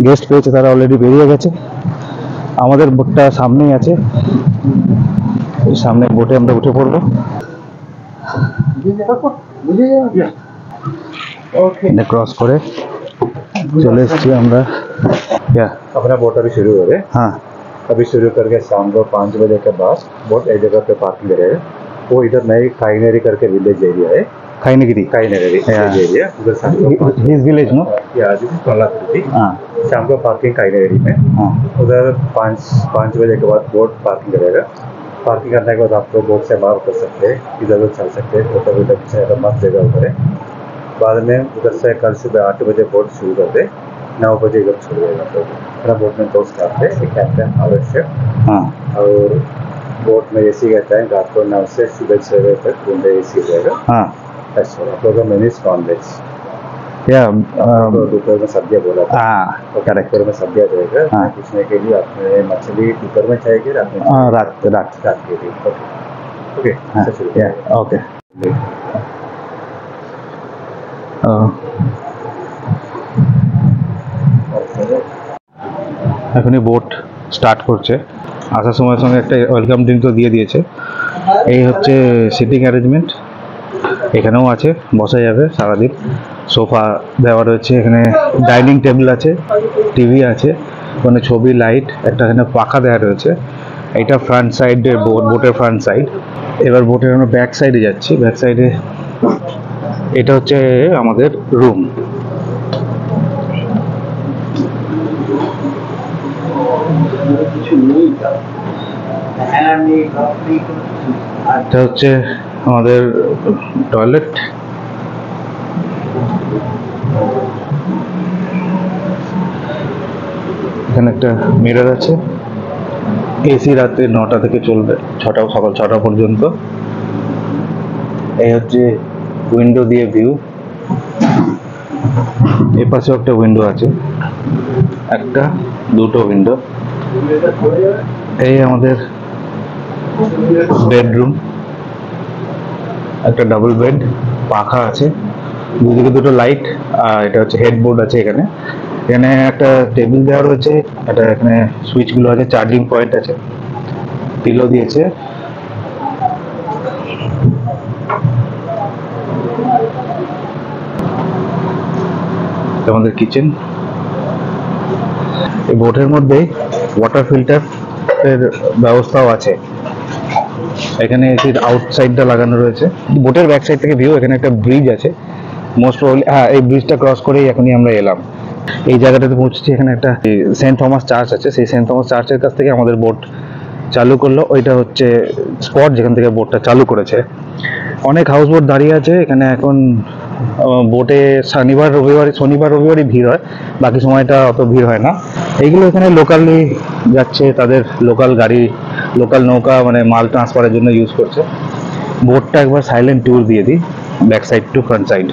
গেস্ট পেয়েছে তারা অলরেডি বেরিয়ে গেছে। আমাদের বোটটা সামনেই আছে, এই সামনে বোটে আমরা উঠে পড়বো। এটা ক্রস করে चले আমরা क्या अपना बोट अभी शुरू हो रहे। हाँ अभी शुरू करके शाम को 5 बजे के बाद बोट एक जगह पे पार्किंग करेगा। वो इधर नई काइनेरी करके विलेज एरिया है। काइनेरी एरिया उधर शाम को हिज विलेज नो हाँ शाम को पार्किंग काइनेरी में। हाँ उधर 5 बजे के बाद बोट पार्किंग करेगा। पार्किंग करने के बाद आपको बोट से बाहर कर सकते हैं, इधर उधर चल सकते हैं। फोटो वीडियो से मस्त जगह उधर है। बाद में उधर से कल सुबह 8 बजे बोट शुरू कर दे, 9 बजे इधर छोड़ देगा। तो अपना बोट में 2 स्टाफ है, एक कैप्टन और एक शेफ। हाँ और बोट में एसी रहता है, रात को 9 से सुबह 6 बजे तक रूम में एसी रहेगा। हाँ ऐसा आप लोग का मेन्यू नॉन वेज या तो दोपहर में सब्जियाँ बोला था। हाँ तो दोपहर में सब्जियाँ रहेगा। हाँ। पूछने के लिए आपने मछली दोपहर में चाहिए, रात में हाँ रात रात रात के लिए। ओके ओके हाँ शुरू या ओके এখনই বোট স্টার্ট করছে। আসার সময় সঙ্গে একটা ওয়েলকাম ড্রিঙ্ক তো দিয়ে দিয়েছে। এই হচ্ছে সিটিং অ্যারেঞ্জমেন্ট, এখানেও আছে, বসা যাবে সারাদিন। সোফা দেওয়া রয়েছে, এখানে ডাইনিং টেবিল আছে, টিভি আছে, ওখানে ছবি, লাইট, একটা এখানে পাখা দেওয়া রয়েছে। এটা ফ্রন্ট সাইডের বোটের ফ্রন্ট সাইড। এবার বোটের আমরা ব্যাক সাইডে যাচ্ছি। ব্যাক সাইডে এটা হচ্ছে আমাদের রুম। এটা হচ্ছে আমাদের টয়লেট। এখানে একটা মিরর আছে। এসি রাতে 9টা থেকে চলবে, সকাল 6টা পর্যন্ত। এই হচ্ছে উইন্ডো দিয়ে ভিউ। এ পাশেও একটা উইন্ডো আছে, একটা দুটো উইন্ডো। এই আমাদের বেডরুম, একটা ডাবল বেড, পাখা আছে, দুদিকে দুটো লাইট, আর এটা হচ্ছে হেডবোর্ড আছে এখানে। এখানে একটা টেবিল দেওয়া রয়েছে, একটা এখানে সুইচগুলো আছে, চার্জিং পয়েন্ট আছে, পিলো দিয়েছে। আমাদের কিচেন। এই বোটের মধ্যে ওয়াটার ফিল্টার এর ব্যবস্থাও আছে। এখানে এসির আউটসাইডটা লাগানো রয়েছে। বোটের ব্যাক সাইড থেকে ভিউ। এখানে একটা ব্রিজ আছে, মোস্ট প্রবাবলি হ্যাঁ, এই ব্রিজটা ক্রস করেই এখনই আমরা এলাম। এই জায়গাটাতে পৌঁছেছি। এখানে একটা সেন্ট থমাস চার্চ আছে, সেই সেন্ট থমাস চার্চের কাছ থেকে আমাদের বোট চালু করলো। ওইটা হচ্ছে স্পট যেখান থেকে বোটটা চালু করেছে। অনেক হাউস বোট দাঁড়িয়ে আছে এখানে এখন। বোটে শনিবার রবিবারই ভিড় হয়, বাকি সময়টা অত ভিড় হয় না। এইগুলো এখানে লোকালি যাচ্ছে, তাদের লোকাল গাড়ি, লোকাল নৌকা, মানে মাল ট্রান্সফারের জন্য ইউজ করছে। বোটটা একবার সাইলেন্ট ট্যুর দিয়ে দিই, back side to front side.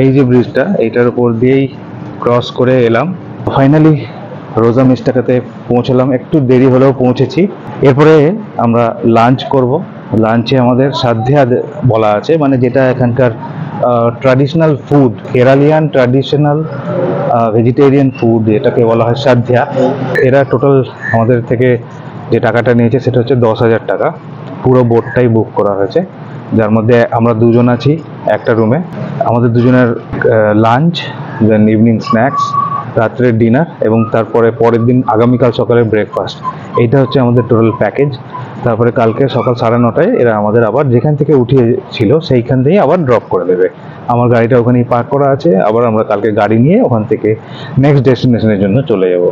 এই যে ব্রিজটা, এইটার উপর দিয়েই ক্রস করে এলাম। ফাইনালি রোজা মিস্টাকাতে পৌঁছলাম। একটু দেরি হলেও পৌঁছেছি। এরপরে আমরা লাঞ্চ করব। লাঞ্চে আমাদের সাধ্যা বলা আছে, মানে যেটা এখানকার traditional food, Keralian traditional vegetarian food, এটাকে বলা হয় সাধ্যা। এরা টোটাল আমাদের থেকে যে টাকাটা নিয়েছে সেটা হচ্ছে 10,000 টাকা। পুরো বোটটাই বুক করা হয়েছে, যার মধ্যে আমরা দুজন আছি একটা রুমে। আমাদের দুজনের লাঞ্চ, দেন ইভিনিং স্ন্যাক্স, রাত্রের ডিনার, এবং তারপরে পরের দিন আগামীকাল সকালের ব্রেকফাস্ট। এইটা হচ্ছে আমাদের টোটাল প্যাকেজ। তারপরে কালকে সকাল 9:30 এরা আমাদের আবার যেখান থেকে উঠিয়েছিল সেইখান থেকেই আবার ড্রপ করে দেবে। আমার গাড়িটা ওখানেই পার্ক করা আছে। আবার আমরা কালকে গাড়ি নিয়ে ওখান থেকে নেক্সট ডেস্টিনেশনের জন্য চলে যাব।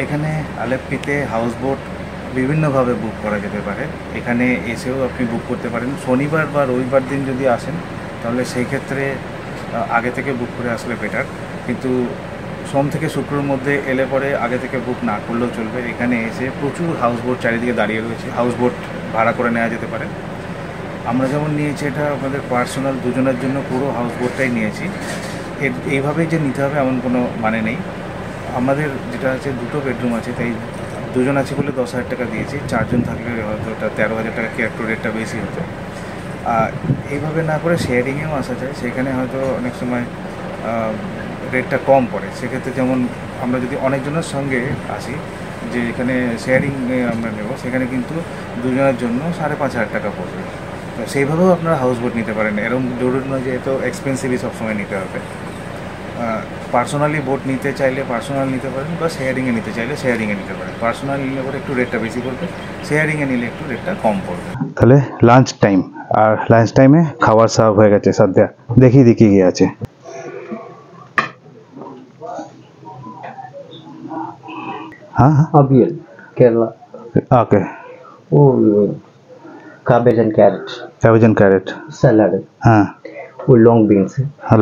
এখানে আলেপ্পিতে হাউস বোট বিভিন্নভাবে বুক করা যেতে পারে। এখানে এসেও আপনি বুক করতে পারেন। শনিবার বা রবিবার দিন যদি আসেন তাহলে সেই ক্ষেত্রে আগে থেকে বুক করে আসলে বেটার, কিন্তু সোম থেকে শুক্রর মধ্যে এলে পরে আগে থেকে বুক না করলেও চলবে। এখানে এসে প্রচুর হাউস বোট চারিদিকে দাঁড়িয়ে রয়েছে, হাউস বোট ভাড়া করে নেওয়া যেতে পারে। আমরা যেমন নিয়েছি, এটা আমাদের পার্সোনাল দুজনের জন্য পুরো হাউস বোটটাই নিয়েছি। এইভাবেই যে নিতে হবে এমন কোনো মানে নেই। আমাদের যেটা আছে, দুটো বেডরুম আছে, তাই দুজন আছে বলে 10,000 টাকা দিয়েছি। 4 জন থাকলে হয়তো ওটা 13,000 টাকা, কি একটু রেটটা বেশি হতো। আর এইভাবে না করে শেয়ারিংয়েও আসা যায়, সেখানে হয়তো অনেক সময় রেটটা কম পড়ে। সেক্ষেত্রে যেমন আমরা যদি অনেকজনের সঙ্গে আসি, যে এখানে শেয়ারিং আমরা নেব, সেখানে কিন্তু দুজনের জন্য 5,500 টাকা পড়বে। তো সেইভাবেও আপনারা হাউস বোট নিতে পারেন। এরকম জরুরি নয় যে এত এক্সপেন্সিভই সবসময় নিতে হবে। পার্সোনালি বোট নিতে চাইলে পার্সোনাল নিতে পারেন, বা শেয়ারিংয়ে নিতে চাইলে শেয়ারিংয়ে নিতে পারেন। পার্সোনাল নিলে পরে একটু রেটটা বেশি পড়বে, শেয়ারিংয়ে নিলে একটু রেটটা কম পড়বে। তাহলে লাঞ্চ টাইম, আর লাঞ্চ টাইমে খাবার সার্ভ হয়ে গেছে। সাধ্যা দেখি গিয়ে আছে। हाँ अवियल Kerala. ओके वो cabbage and carrot. Cabbage and carrot Salad. हाँ वो long beans.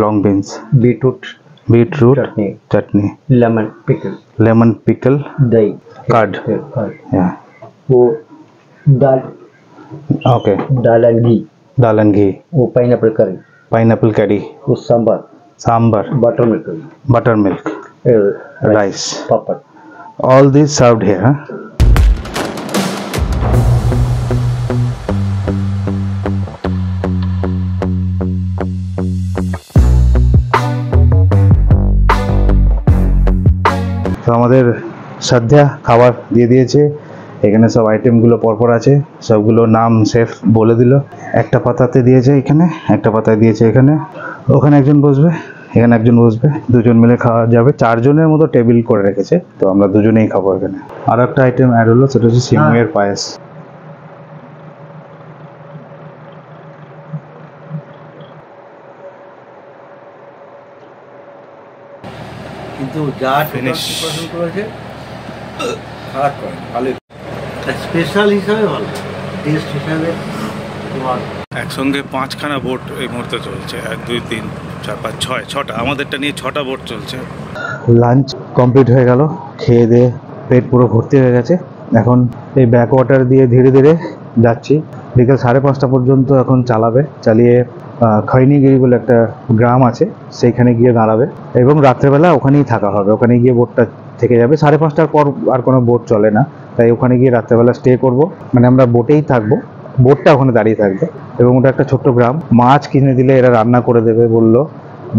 Long beans Beetroot. Beetroot Chutney. Chutney Lemon pickle. Lemon pickle Dahi. Curd Curd. या वो dal okay dal and ghee. Dal and ghee वो pineapple curry. पाइनएप्पल करी वो sambar. Sambar Buttermilk curry. buttermilk rice Papad. all these served here huh? তো আমাদের সদ্যা খাবার দিয়ে দিয়েছে এখানে সব আইটেমগুলো পরপর আছে সবগুলো নাম শেফ বলে দিল একটা পাতাতে দিয়েছে এখানে একটা পাতায় দিয়েছে এখানে ওখানে একজন বসবে এখানে একজন বসবে দুজন মিলে খাওয়া যাবে চারজনের মতো টেবিল করে রেখেছে তো আমরা দুজনেই খাবো এখানে আর একটা আইটেম অ্যাড হলো সেটা হচ্ছে সিমুয়ের পায়েস কিন্তু যা Finish. পছন্দ করেছে খারাপ করে ভালো স্পেশাল হিসাবে ভালো টেস্ট হিসাবে তোমার একসঙ্গে 5খানা বোট এই মুহূর্তে চলছে 1 2 3 4 5 6 6টা আমাদেরটা নিয়ে 6টা বোট চলছে লাঞ্চ কমপ্লিট হয়ে গেল খেয়ে দিয়ে পেট পুরো ভর্তি হয়ে গেছে এখন এই ব্যাক ওয়াটার দিয়ে ধীরে ধীরে যাচ্ছি বিকেল 5:30 পর্যন্ত এখন চালিয়ে খৈনিগিরি বলে একটা গ্রাম আছে সেইখানে গিয়ে দাঁড়াবে এবং রাত্রেবেলা ওখানেই থাকা হবে ওখানে গিয়ে বোটটা থেকে যাবে 5:30টার পর আর কোনো বোট চলে না তাই ওখানে গিয়ে রাত্রেবেলা স্টে করব মানে আমরা বোটেই থাকবো বোটটা ওখানে দাঁড়িয়ে থাকবে এবং ওটা একটা ছোট্ট গ্রাম মাছ কিনে দিলে এরা রান্না করে দেবে বললো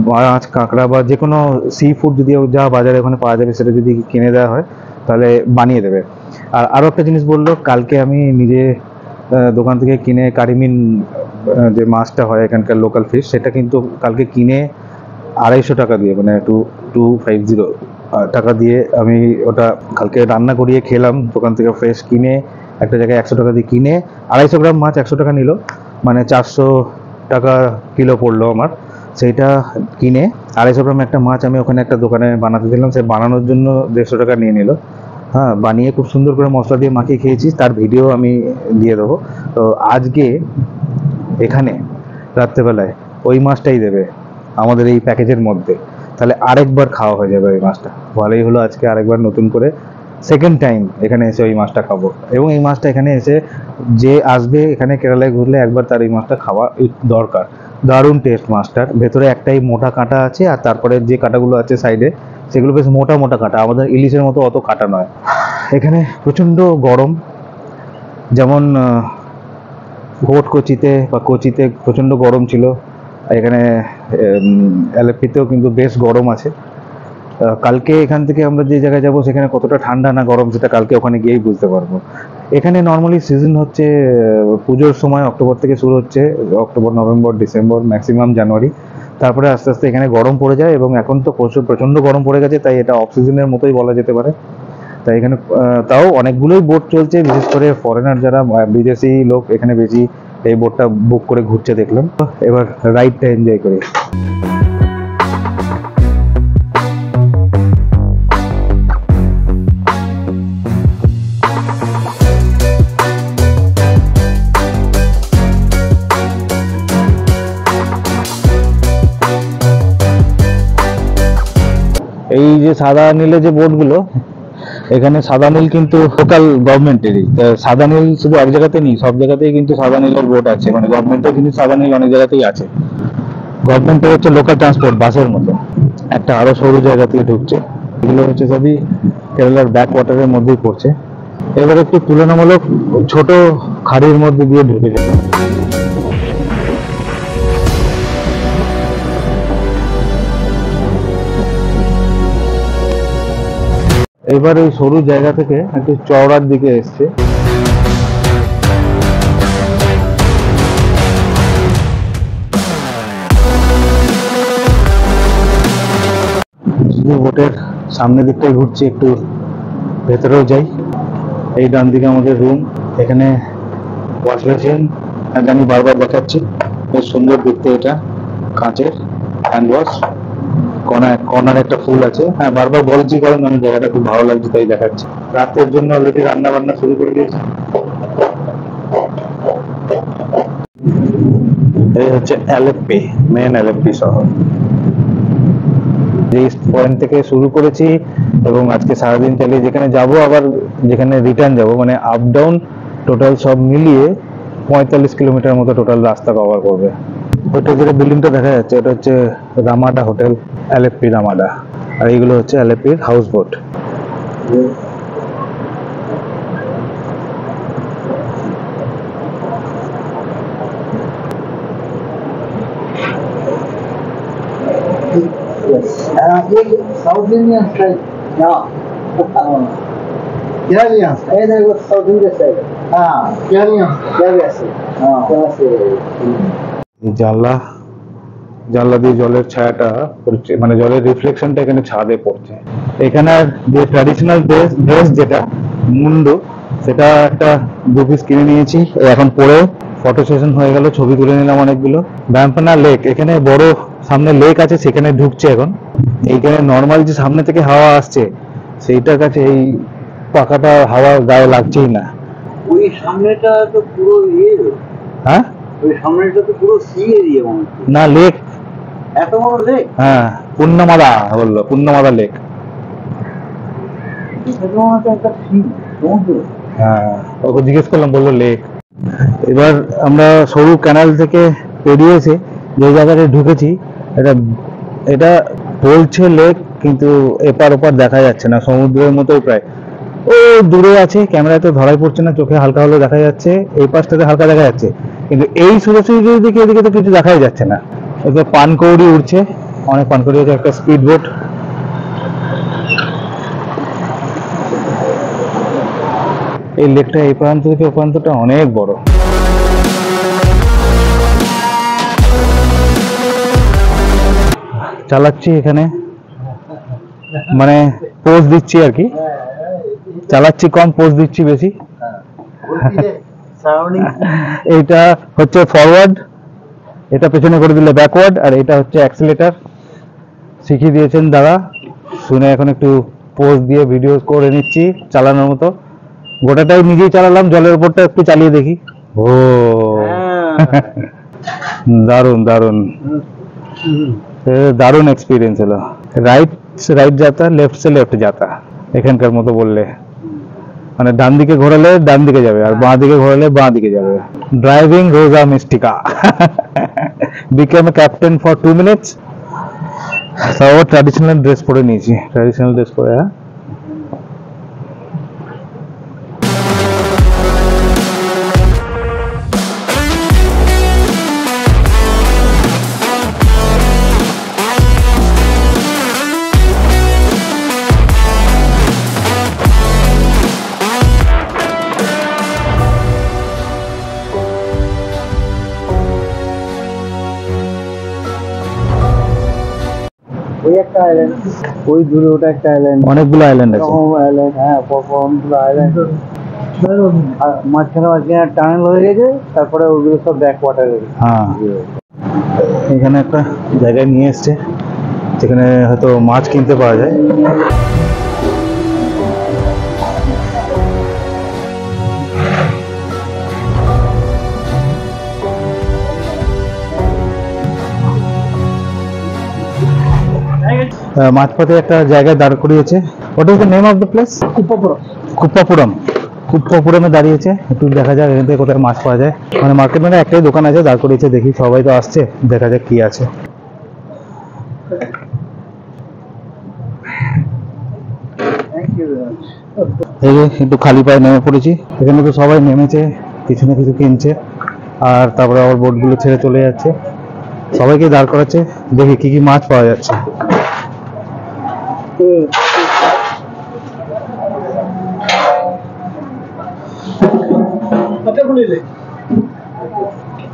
মাছ কাঁকড়া বা যে কোনো সি ফুড যদি যা বাজারে ওখানে পাওয়া যাবে সেটা যদি কিনে দেওয়া হয় তাহলে বানিয়ে দেবে আর আরও একটা জিনিস বললো কালকে আমি নিজে দোকান থেকে কিনে কারিমিন যে মাছটা হয় এখানকার লোকাল ফিশ সেটা কিন্তু কালকে কিনে 250 টাকা দিয়ে মানে 250 টাকা দিয়ে আমি ওটা কালকে রান্না করিয়ে খেলাম দোকান থেকে ফ্রেশ কিনে একটা জায়গায় 100 টাকা দিয়ে কিনে 250 গ্রাম মাছ 100 টাকা নিল মানে 400 টাকা কিলো পড়লো আমার সেইটা কিনে 250 গ্রাম একটা মাছ আমি ওখানে একটা দোকানে বানাতে দিলাম সে বানানোর জন্য 150 টাকা নিয়ে নিল হ্যাঁ বানিয়ে খুব সুন্দর করে মশলা দিয়ে মাখিয়ে খেয়েছি তার ভিডিও আমি দিয়ে দেবো তো আজকে এখানে রাত্রেবেলায় ওই মাছটাই দেবে আমাদের এই প্যাকেজের মধ্যে তাহলে আরেকবার খাওয়া হয়ে যাবে ওই মাছটা ভালোই হলো আজকে আরেকবার নতুন করে সেকেন্ড টাইম এখানে এসে ওই মাছটা খাবো এবং এই মাছটা এখানে এসে যে আসবে এখানে কেরালায় ঘুরলে একবার তার এই মাছটা খাওয়া দরকার দারুণ টেস্ট মাছটার ভেতরে একটাই মোটা কাঁটা আছে আর তারপরে যে কাঁটাগুলো আছে সাইডে সেগুলো বেশ মোটা মোটা কাঁটা আমাদের ইলিশের মতো অত কাঁটা নয় এখানে প্রচণ্ড গরম যেমন ঘোট কোচিতে বা কোচিতে প্রচণ্ড গরম ছিল এখানে অ্যালেপ্পিতেও কিন্তু বেশ গরম আছে কালকে এখান থেকে আমরা যে জায়গায় যাব সেখানে কতটা ঠান্ডা না গরম সেটা কালকে ওখানে গিয়েই বুঝতে পারবো এখানে নর্মালি সিজন হচ্ছে পুজোর সময় অক্টোবর থেকে শুরু হচ্ছে অক্টোবর নভেম্বর ডিসেম্বর ম্যাক্সিমাম জানুয়ারি তারপরে আস্তে আস্তে এখানে গরম পড়ে যায় এবং এখন তো প্রচণ্ড গরম পড়ে গেছে তাই এটা অফ সিজনের মতোই বলা যেতে পারে তাই এখানে তাও অনেকগুলোই বোট চলছে বিশেষ করে ফরেনার যারা বিদেশি লোক এখানে বেশি এই বোটটা বুক করে ঘুরছে দেখলাম এবার রাইডটা এনজয় করি এই যে সাদা নীলে যে বোটগুলো এখানে সাদা নীল কিন্তু লোকাল গভর্নমেন্টেরই সাদা নীল শুধু এক জায়গাতে নেই সব জায়গাতেই কিন্তু সাদা নীলের বোট আছে মানে গভর্নমেন্টের কিন্তু সাদা নীল অনেক জায়গাতেই আছে গভর্নমেন্টের হচ্ছে লোকাল ট্রান্সপোর্ট বাসের মতো একটা আরো সরু জায়গা থেকে ঢুকছে এগুলো হচ্ছে সবই কেরালার ব্যাক ওয়াটারের মধ্যেই পড়ছে এবার একটু তুলনামূলক ছোট খাড়ির মধ্যে দিয়ে ঢুকে যাবে এবার এই সরু জায়গা থেকে একটু চওড়ার দিকে এসছে শুধু বোটের সামনের দিকটাই ঘুরছি একটু ভেতরেও যাই এই ডান দিকে আমাদের রুম এখানে ওয়াশ বেসিন আমি বারবার দেখাচ্ছি বেশ সুন্দর দেখতে এটা কাঁচের হ্যান্ড ওয়াশ কর্নার একটা ফুল আছে। হ্যাঁ, বারবার বলছি কারণ আমি জায়গাটা খুব ভালো লাগছে তাই দেখাচ্ছি। রাতের জন্য অলরেডি রান্না বান্না শুরু করে দিয়েছি। এই হচ্ছে অ্যালেপ্পি, মেন অ্যালেপ্পি শহর। যে ইস্ট পয়েন্ট থেকে শুরু করেছি এবং আজকে সারাদিন চালিয়ে যেখানে যাব আবার যেখানে রিটার্ন যাব, মানে আপ ডাউন টোটাল সব মিলিয়ে 45 কিলোমিটার মতো টোটাল রাস্তা কভার করবে। ওটা যেটা বিল্ডিংটা দেখা যাচ্ছে এটা হচ্ছে রামাডা হোটেল, অ্যালেপ্পি রামাডা। আর এইগুলো হচ্ছে অ্যালেপ্পির house boat. South Indian style Keralian south Indian style Keralian এই জানলা দিয়ে জলের ছায়াটা পড়ছে, মানে জলের রিফ্লেকশনটা এখানে ছাদে পড়ছে। এখানে যে ট্র্যাডিশনাল ড্রেস যেটা মুন্ডু, সেটা একটা 2 পিস কিনে নিয়েছি। এখন পরে ফটো সেশন হয়ে গেল, ছবি তুলে নিলাম অনেকগুলো। ব্যাম্পানা লেক, এখানে বড় সামনে লেক আছে, সেখানে ঢুকছে এখন। এইখানে নর্মাল যে সামনে থেকে হাওয়া আসছে সেইটার কাছে এই পাখাটা হাওয়া গায়ে লাগছেই না। ওই সামনেটা তো পুরো ইয়ে, হ্যাঁ, ওই সামনেটা তো পুরো সি এরিয়া মনে হচ্ছে। না লেক, এত বড় লেক? হ্যাঁ পূর্ণমাদা বললো, পূর্ণমাদা লেক। এটা তো মনে হচ্ছে একটা সি সমুদ্র। হ্যাঁ, ওকে জিজ্ঞেস করলাম, বললো লেক। এবার আমরা সরু ক্যানাল থেকে পেরিয়েছে যে জায়গাটা ঢুকেছি, এটা এটা বলছে লেক, কিন্তু এপার ওপার দেখা যাচ্ছে না, সমুদ্রের মতোই প্রায়। ও দূরে আছে, ক্যামেরায় তো ধরাই পড়ছে না, চোখে হালকা হলেও দেখা যাচ্ছে, এই পাশটাতে হালকা দেখা যাচ্ছে, কিন্তু এই সোজাসুজি দিকে এদিকে তো কিছু দেখাই যাচ্ছে না। এদিকে পানকৌড়ি উঠছে, অনেক পানকৌড়ি আছে, একটা স্পিড বোট। এই লেকটা এই প্রান্ত থেকে ও প্রান্তটা অনেক বড়। চালাচ্ছি এখানে, মানে পোজ দিচ্ছি আর কি, চালাচ্ছি কম, পোজ দিচ্ছি বেশি। এইটা হচ্ছে ফরওয়ার্ড, এটা পেছনে করে দিলে ব্যাকওয়ার্ড, আর এটা হচ্ছে অ্যাক্সিলেটার। শিখিয়ে দিয়েছেন দাদা, শুনে এখন একটু পোজ দিয়ে ভিডিও করে নিচ্ছি চালানোর মতো। গোটাটাই নিজেই চালালাম, জলের উপরটা একটু চালিয়ে দেখি। ও দারুন দারুন, দারুন এক্সপিরিয়েন্স হলো। রাইট से রাইট जाता, লেফট से লেফট जाता, এখানকার মতো বললে, মানে ডান দিকে ঘোরালে ডান দিকে যাবে, আর বাঁ দিকে ঘোরালে বাঁ দিকে যাবে। Driving Rosa Mystica, become a captain for 2 minutes. তাও ট্র্যাডিশনাল ড্রেস পরে নিয়েছি, ট্র্যাডিশনাল ড্রেস পরে। হ্যাঁ, ওই একটা আইল্যান্ড, ওই দূরে ওটা একটা আইল্যান্ড, অনেকগুলো আইল্যান্ড আছে। আইল্যান্ড, হ্যাঁ অনেকগুলো আইল্যান্ড। মাঝখানে টানেল হয়ে গেছে, তারপরে ওগুলো সব ব্যাক ওয়াটার। হ্যাঁ, এখানে একটা জায়গায় নিয়ে এসছে যেখানে হয়তো মাছ কিনতে পাওয়া যায়। মাঝপথে একটা জায়গায় দাঁড় করিয়েছে। What is the name of the place? Kuppapuram. কুপ্পাপুরমে দাঁড়িয়েছে, একটু দেখা যাক এখান থেকে কোথায় মাছ পাওয়া যায়। মানে মার্কেট মানে একটাই দোকান আছে, দাঁড় করিয়েছে, দেখি সবাই তো আসছে, দেখা যাক কি আছে। এই যে একটু খালি পায়ে নেমে পড়েছি, এখানে তো সবাই নেমেছে, কিছু না কিছু কিনছে, আর তারপরে আবার বোটগুলো ছেড়ে চলে যাচ্ছে, সবাইকে দাঁড় করাচ্ছে, দেখি কি কি মাছ পাওয়া যাচ্ছে।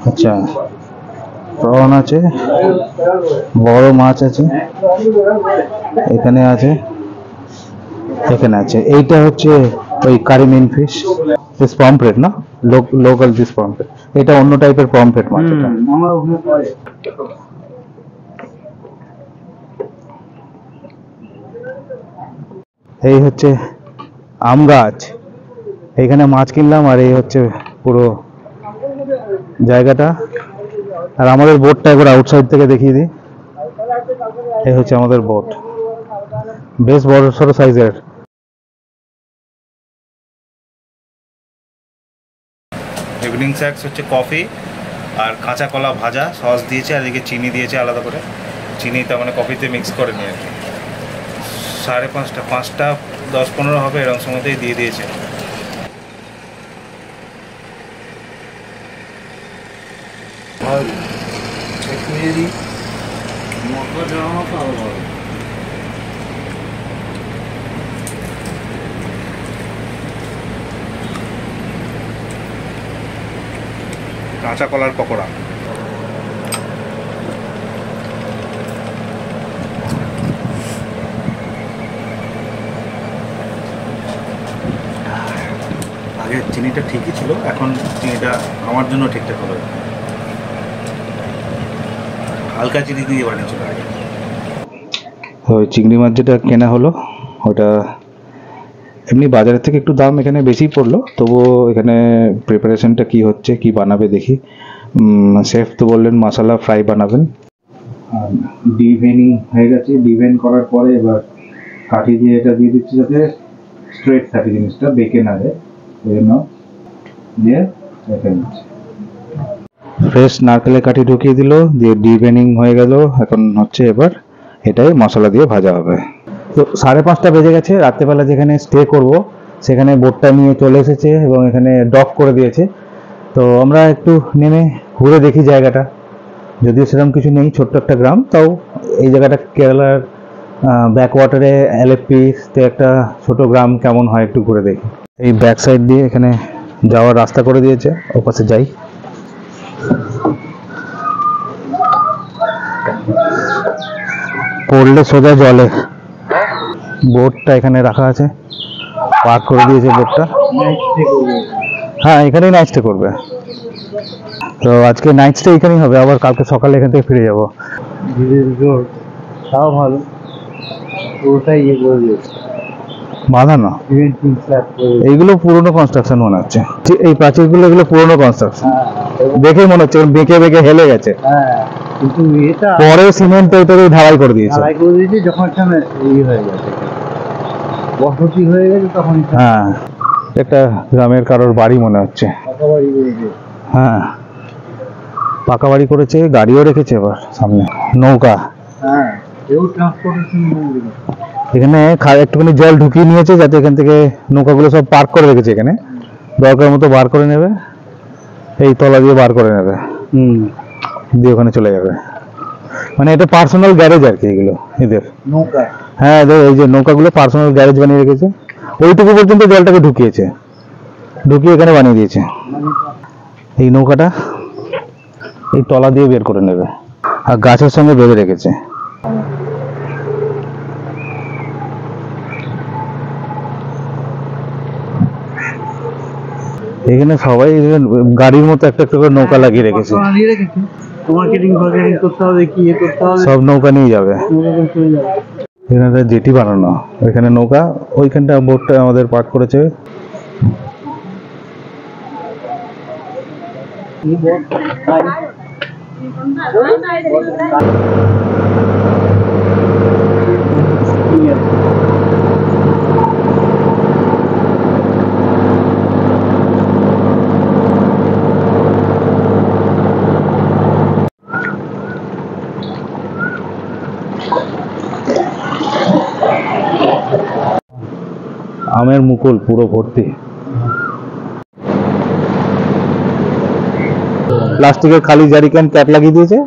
আচ্ছা, প্রন আছে, বড় মাছ আছে, এখানে আছে, এখানে আছে। এইটা হচ্ছে ওই কারিমিন ফিশ, দিস পমফ্রেট না, লোকাল দিস পমফ্রেট। এটা অন্য টাইপের পমফ্রেট মাছ। এটা এই হচ্ছে আম গাছ, এইখানে মাছ কিনলাম, আর এই হচ্ছে পুরো জায়গাটা। আর আমাদের বোটটা একবার আউটসাইড থেকে দেখিয়ে দিই। এই হচ্ছে আমাদের বোট, বেশ বড় সড়ো সাইজের। ইভিনিং স্ন্যাক্স হচ্ছে কফি আর কাঁচা কলা ভাজা, সস দিয়েছে, আর এদিকে চিনি দিয়েছে আলাদা করে। চিনি তার মানে কফিতে মিক্স করে নিয়ে আর কি। 5:30, 5টা 10-15 হবে এরকম সময়তেই দিয়ে দিয়েছে। কাঁচা কলার পকোড়া। আগে চিনিটা ঠিকই ছিল, এখন চিনিটা আমার জন্য ঠিকঠাক হবে। হালকা চিনি দিয়ে বানিয়েছিল আগে। ওই চিংড়ি মাছ যেটা কেনা হলো, ওটা এমনি বাজারের থেকে একটু দাম এখানে বেশি পড়লো, তবুও এখানে প্রিপারেশনটা কি হচ্ছে, কি বানাবে দেখি। শেফ তো বললেন মশলা ফ্রাই বানাবেন। ডিভেনিং হয়ে গেছে, ডিভেন করার পরে এবার কাঠি দিয়ে এটা দিয়ে দিচ্ছি যাতে স্ট্রেট থাকে, জিনিসটা বেঁকে না যায়, এই জন্য দিয়ে রেখে দিচ্ছি। ফ্রেশ নারকেলের কাঠি ঢুকিয়ে দিল, দিয়ে ডিভেনিং হয়ে গেল। এখন হচ্ছে এবার এটাই মশলা দিয়ে ভাজা হবে। তো 5:30 বেজে গেছে। রাত্রেবেলা যেখানে স্টে করব সেখানে বোটটা নিয়ে চলে এসেছে এবং এখানে ডক করে দিয়েছে। তো আমরা একটু নেমে ঘুরে দেখি জায়গাটা। যদিও সেরকম কিছু নেই, ছোট্ট একটা গ্রাম, তাও এই জায়গাটা কেরালার ব্যাকওয়াটারে আলেপ্পিতে একটা ছোট গ্রাম কেমন হয় একটু ঘুরে দেখি। এই ব্যাক সাইড দিয়ে এখানে যাওয়ার রাস্তা করে দিয়েছে, ওপাশে যাই। পড়লে সোজা জলে। বোটটা এখানে রাখা আছে, পার্ক করে দিয়েছে বোটটা। হ্যাঁ, এখানেই নাইট স্টে করবে। তো আজকে নাইট স্টে এখানেই হবে, আবার কালকে সকালে এখান থেকে ফিরে যাবো। তাও ভালো, পুরোটাই ইয়ে করে দিয়েছে, বাঁধানো। এইগুলো পুরোনো কনস্ট্রাকশন মনে হচ্ছে, এই প্রাচীরগুলো এগুলো পুরোনো কনস্ট্রাকশন দেখেই মনে হচ্ছে বেঁকে বেঁকে হেলে গেছে। কিন্তু এটা পরে সিমেন্ট ওইটাকে ঢালাই করে দিয়েছে। যখন এখানে ইয়ে হয়ে গেছে, বসতি হয়ে গেছে, তখন হ্যাঁ, একটা গ্রামের কারোর বাড়ি মনে হচ্ছে। হ্যাঁ, পাকা বাড়ি করেছে, গাড়িও রেখেছে। এবার সামনে নৌকা, এখানে একটুখানি জল ঢুকিয়ে নিয়েছে যাতে এখান থেকে নৌকাগুলো সব পার্ক করে রেখেছে। এখানে দরকার মতো বার করে নেবে, এই তলা দিয়ে বার করে নেবে, দিয়ে ওখানে চলে যাবে। মানে এটা পার্সোনাল গ্যারেজ আর কি এগুলো এদের নৌকা। হ্যাঁ, এই যে নৌকাগুলো পার্সোনাল গ্যারেজ বানিয়ে রেখেছে। ওইটুকু পর্যন্ত জলটাকে ঢুকিয়েছে, ঢুকিয়ে এখানে বানিয়ে দিয়েছে। এই নৌকাটা এই তলা দিয়ে বের করে নেবে, আর গাছের সঙ্গে বেঁধে রেখেছে। এখানে সবাই গাড়ির মতো একটা একটা করে নৌকা লাগিয়ে রেখেছে। সব নৌকা নিয়ে যাবে। এখানে একটা জেটি বানানো, ওইখানে নৌকা, ওইখানটা বোটটা আমাদের পার্ক করেছে। আমের মুকুল পুরো ভর্তি। প্লাস্টিকের খালি জারিকান ক্যাপ লাগিয়ে দিয়েছে।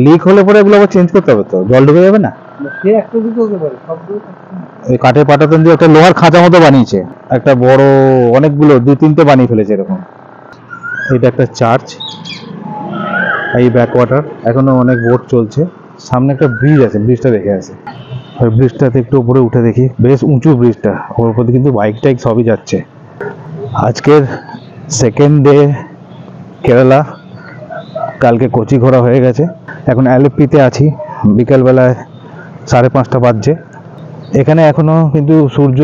লিক হলে পরে এগুলো আবার চেঞ্জ করতে হবে, তো জল ঢুকে যাবে না। এই কাঠের পাটাতন দিয়ে একটা লোহার খাঁচা মতো বানিয়েছে, একটা বড়, অনেকগুলো 2-3টে বানিয়ে ফেলেছে এরকম। এটা একটা চার্চ, এই ব্যাকওয়াটার, এখনো অনেক বোট চলছে। সামনে একটা ব্রিজ আছে, ব্রিজটা দেখে আছে। ওই ব্রিজটাতে একটু উপরে উঠে দেখি, বেশ উঁচু ব্রিজটা, ওর উপর কিন্তু বাইক টাইক সবই যাচ্ছে। আজকের সেকেন্ড ডে কেরালা, কালকে কোচি ঘোরা হয়ে গেছে। এখন আলেপ্পিতে আছি, বিকালবেলায় 5:30 বাজছে। এখানে এখনো কিন্তু সূর্য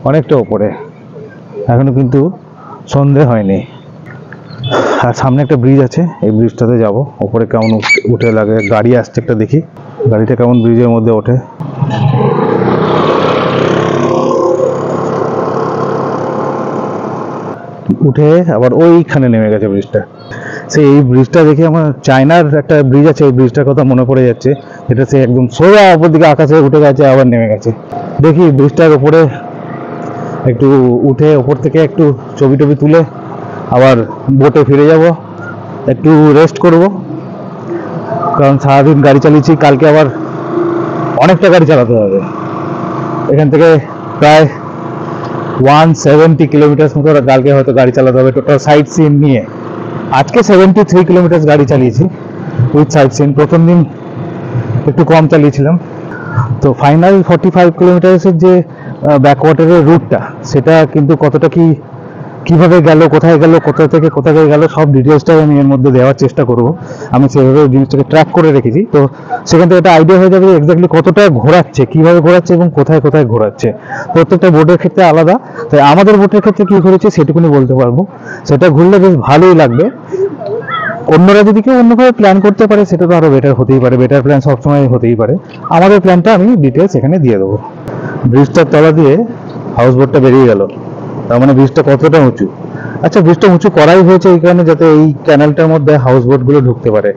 অনেকটা উপরে, এখনো কিন্তু সন্ধে হয়নি। আর সামনে একটা ব্রিজ আছে, এই ব্রিজটাতে যাব। উপরে কেমন উঠে লাগে, গাড়ি আসছে একটা, দেখি গাড়িটা কেমন ব্রিজের মধ্যে ওঠে। উঠে আবার ওইখানে নেমে গেছে ব্রিজটা। সেই এই ব্রিজটা দেখে আমার চায়নার একটা ব্রিজ আছে, এই ব্রিজটার কথা মনে পড়ে যাচ্ছে। এটা সে একদম সোজা উপর দিকে আকাশে উঠে গেছে, আবার নেমে গেছে। দেখি ব্রিজটার উপরে একটু উঠে ওপর থেকে একটু ছবি টবি তুলে আবার বোটে ফিরে যাব, একটু রেস্ট করব, কারণ সারাদিন গাড়ি চালিয়েছি। কালকে আবার অনেকটা গাড়ি চালাতে হবে। এখান থেকে প্রায় 170 কিলোমিটার মতো কালকে হয়তো গাড়ি চালাতে হবে টোটাল সাইট সিন নিয়ে। আজকে 73 কিলোমিটার গাড়ি চালিয়েছি উইথ সাইট সিন। প্রথম দিন একটু কম চালিয়েছিলাম। তো ফাইনাল 45 কিলোমিটারের যে ব্যাকওয়াটারের রুটটা, সেটা কিন্তু কতটা কিভাবে গেল, কোথায় গেল, কোথা থেকে কোথায় গেল, সব ডিটেলসটাই আমি এর মধ্যে দেওয়ার চেষ্টা করব। আমি সেভাবে জিনিসটাকে ট্র্যাক করে রেখেছি, তো সেখান থেকে একটা আইডিয়া হয়ে যাবে এক্স্যাক্টলি কতটা ঘোরাচ্ছে, কিভাবে ঘোরাচ্ছে এবং কোথায় কোথায় ঘোরাচ্ছে। প্রত্যেকটা বোটের ক্ষেত্রে আলাদা। তাই আমাদের বোটের ক্ষেত্রে কি ঘুরেছে সেটুকুনি বলতে পারবো। সেটা ঘুরলে বেশ ভালোই লাগবে। অন্যরা যদি কেউ অন্যভাবে প্ল্যান করতে পারে সেটা তো আরো বেটার হতেই পারে, বেটার প্ল্যান সবসময় হতেই পারে। আমাদের প্ল্যানটা আমি ডিটেলস এখানে দিয়ে দেবো। ব্রিজটার তলা দিয়ে হাউস বোটটা বেরিয়ে গেল, তার মানে ব্রিজটা কতটা উঁচু। আচ্ছা, ব্রিজটা উঁচু করাই হয়েছে এই কারণে যাতে এই ক্যানেলটার মধ্যে হাউস বোট গুলো ঢুকতে পারে।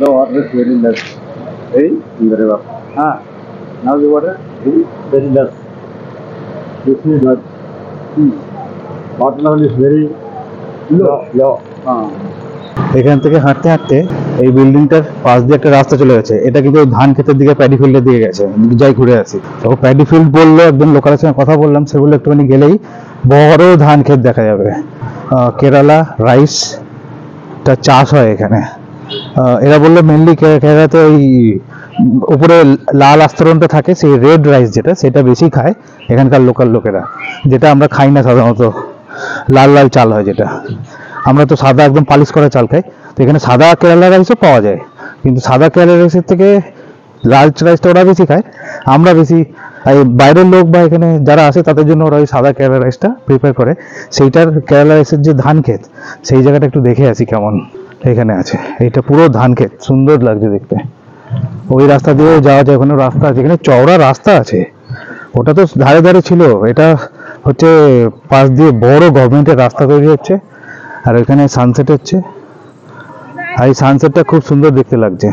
The water is very less. Very in the river. Now the water is very less. This is that. Water level is very low. এখান থেকে হাঁটতে হাঁটতে এই বিল্ডিংটার পাশ দিয়ে একটা রাস্তা চলে গেছে। এটা কিন্তু ওই ধান ক্ষেতের দিকে, প্যাডি ফিল্ডের দিকে গেছে। যাই ঘুরে আসি। তো প্যাডি ফিল্ড বললো, একদম লোকালের সঙ্গে কথা বললাম, সে বললো একটুখানি গেলেই বড় ধান ক্ষেত দেখা যাবে। কেরালা রাইসটা চাষ হয় এখানে। এরা বললো মেনলি কেরালাতে ওই উপরে লাল আস্তরণটা থাকে, সেই রেড রাইস যেটা, সেটা বেশি খায় এখানকার লোকাল লোকেরা, যেটা আমরা খাই না সাধারণত। লাল লাল চাল হয় যেটা, আমরা তো সাদা একদম পালিশ করা চাল খাই। তো এখানে সাদা কেরালা রাইসও পাওয়া যায়, কিন্তু সাদা কেরালা রাইসের থেকে লাল রাইসটা ওরা বেশি খায়। আমরা বেশি বাইরের লোক বা এখানে যারা আসে তাদের জন্য ওরা ওই সাদা কেরালা রাইসটা প্রিপেয়ার করে। সেইটার কেরালা রাইসের যে ধান ক্ষেত, সেই জায়গাটা একটু দেখে আসি কেমন। এখানে আছে, এইটা পুরো ধান ক্ষেত, সুন্দর লাগছে দেখতে। ওই রাস্তা দিয়েও যাওয়া যায়, ওখানে রাস্তা আছে, এখানে চওড়া রাস্তা আছে। ওটা তো ধারে ধারে ছিল, এটা হচ্ছে পাশ দিয়ে বড় গভর্নমেন্টের রাস্তা তৈরি হচ্ছে। আর ওইখানে সানসেট হচ্ছে, আর এই সানসেটটা খুব সুন্দর দেখতে লাগছে।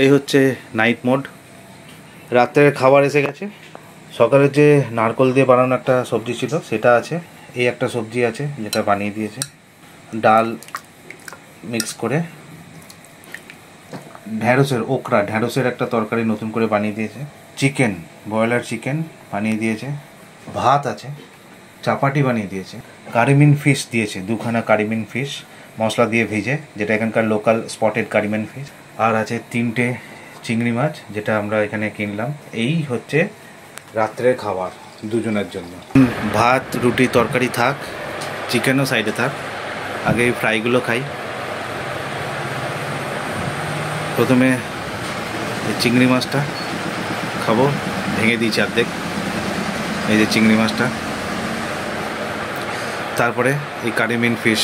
এই হচ্ছে নাইট মোড। রাত্রের খাবার এসে গেছে। সকালের যে নারকল দিয়ে বানানো একটা সবজি ছিল সেটা আছে, এই একটা সবজি আছে যেটা বানিয়ে দিয়েছে, ডাল মিক্স করে, ঢ্যাঁড়সের একটা তরকারি নতুন করে বানিয়ে দিয়েছে, চিকেন, ব্রয়লার চিকেন বানিয়ে দিয়েছে, ভাত আছে, চাপাটি বানিয়ে দিয়েছে, কারিমিন ফিশ দিয়েছে, 2খানা কারিমিন ফিশ মশলা দিয়ে ভেজে, যেটা এখানকার লোকাল স্পটেড কারিমিন ফিশ। আর আছে 3টে চিংড়ি মাছ, যেটা আমরা এখানে কিনলাম। এই হচ্ছে রাত্রের খাবার দুজনের জন্য। ভাত, রুটি, তরকারি থাক, চিকেনও সাইডে থাক। আগে এই ফ্রাইগুলো খাই। প্রথমে চিংড়ি মাছটা খাবো, ভেঙে দিয়েছি অর্ধেক, এই যে চিংড়ি মাছটা। তারপরে এই কারিমিন ফিশ।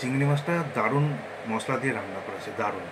চিংড়ি মাছটা দারুণ মশলা দিয়ে রান্না করেছে, দারুণ।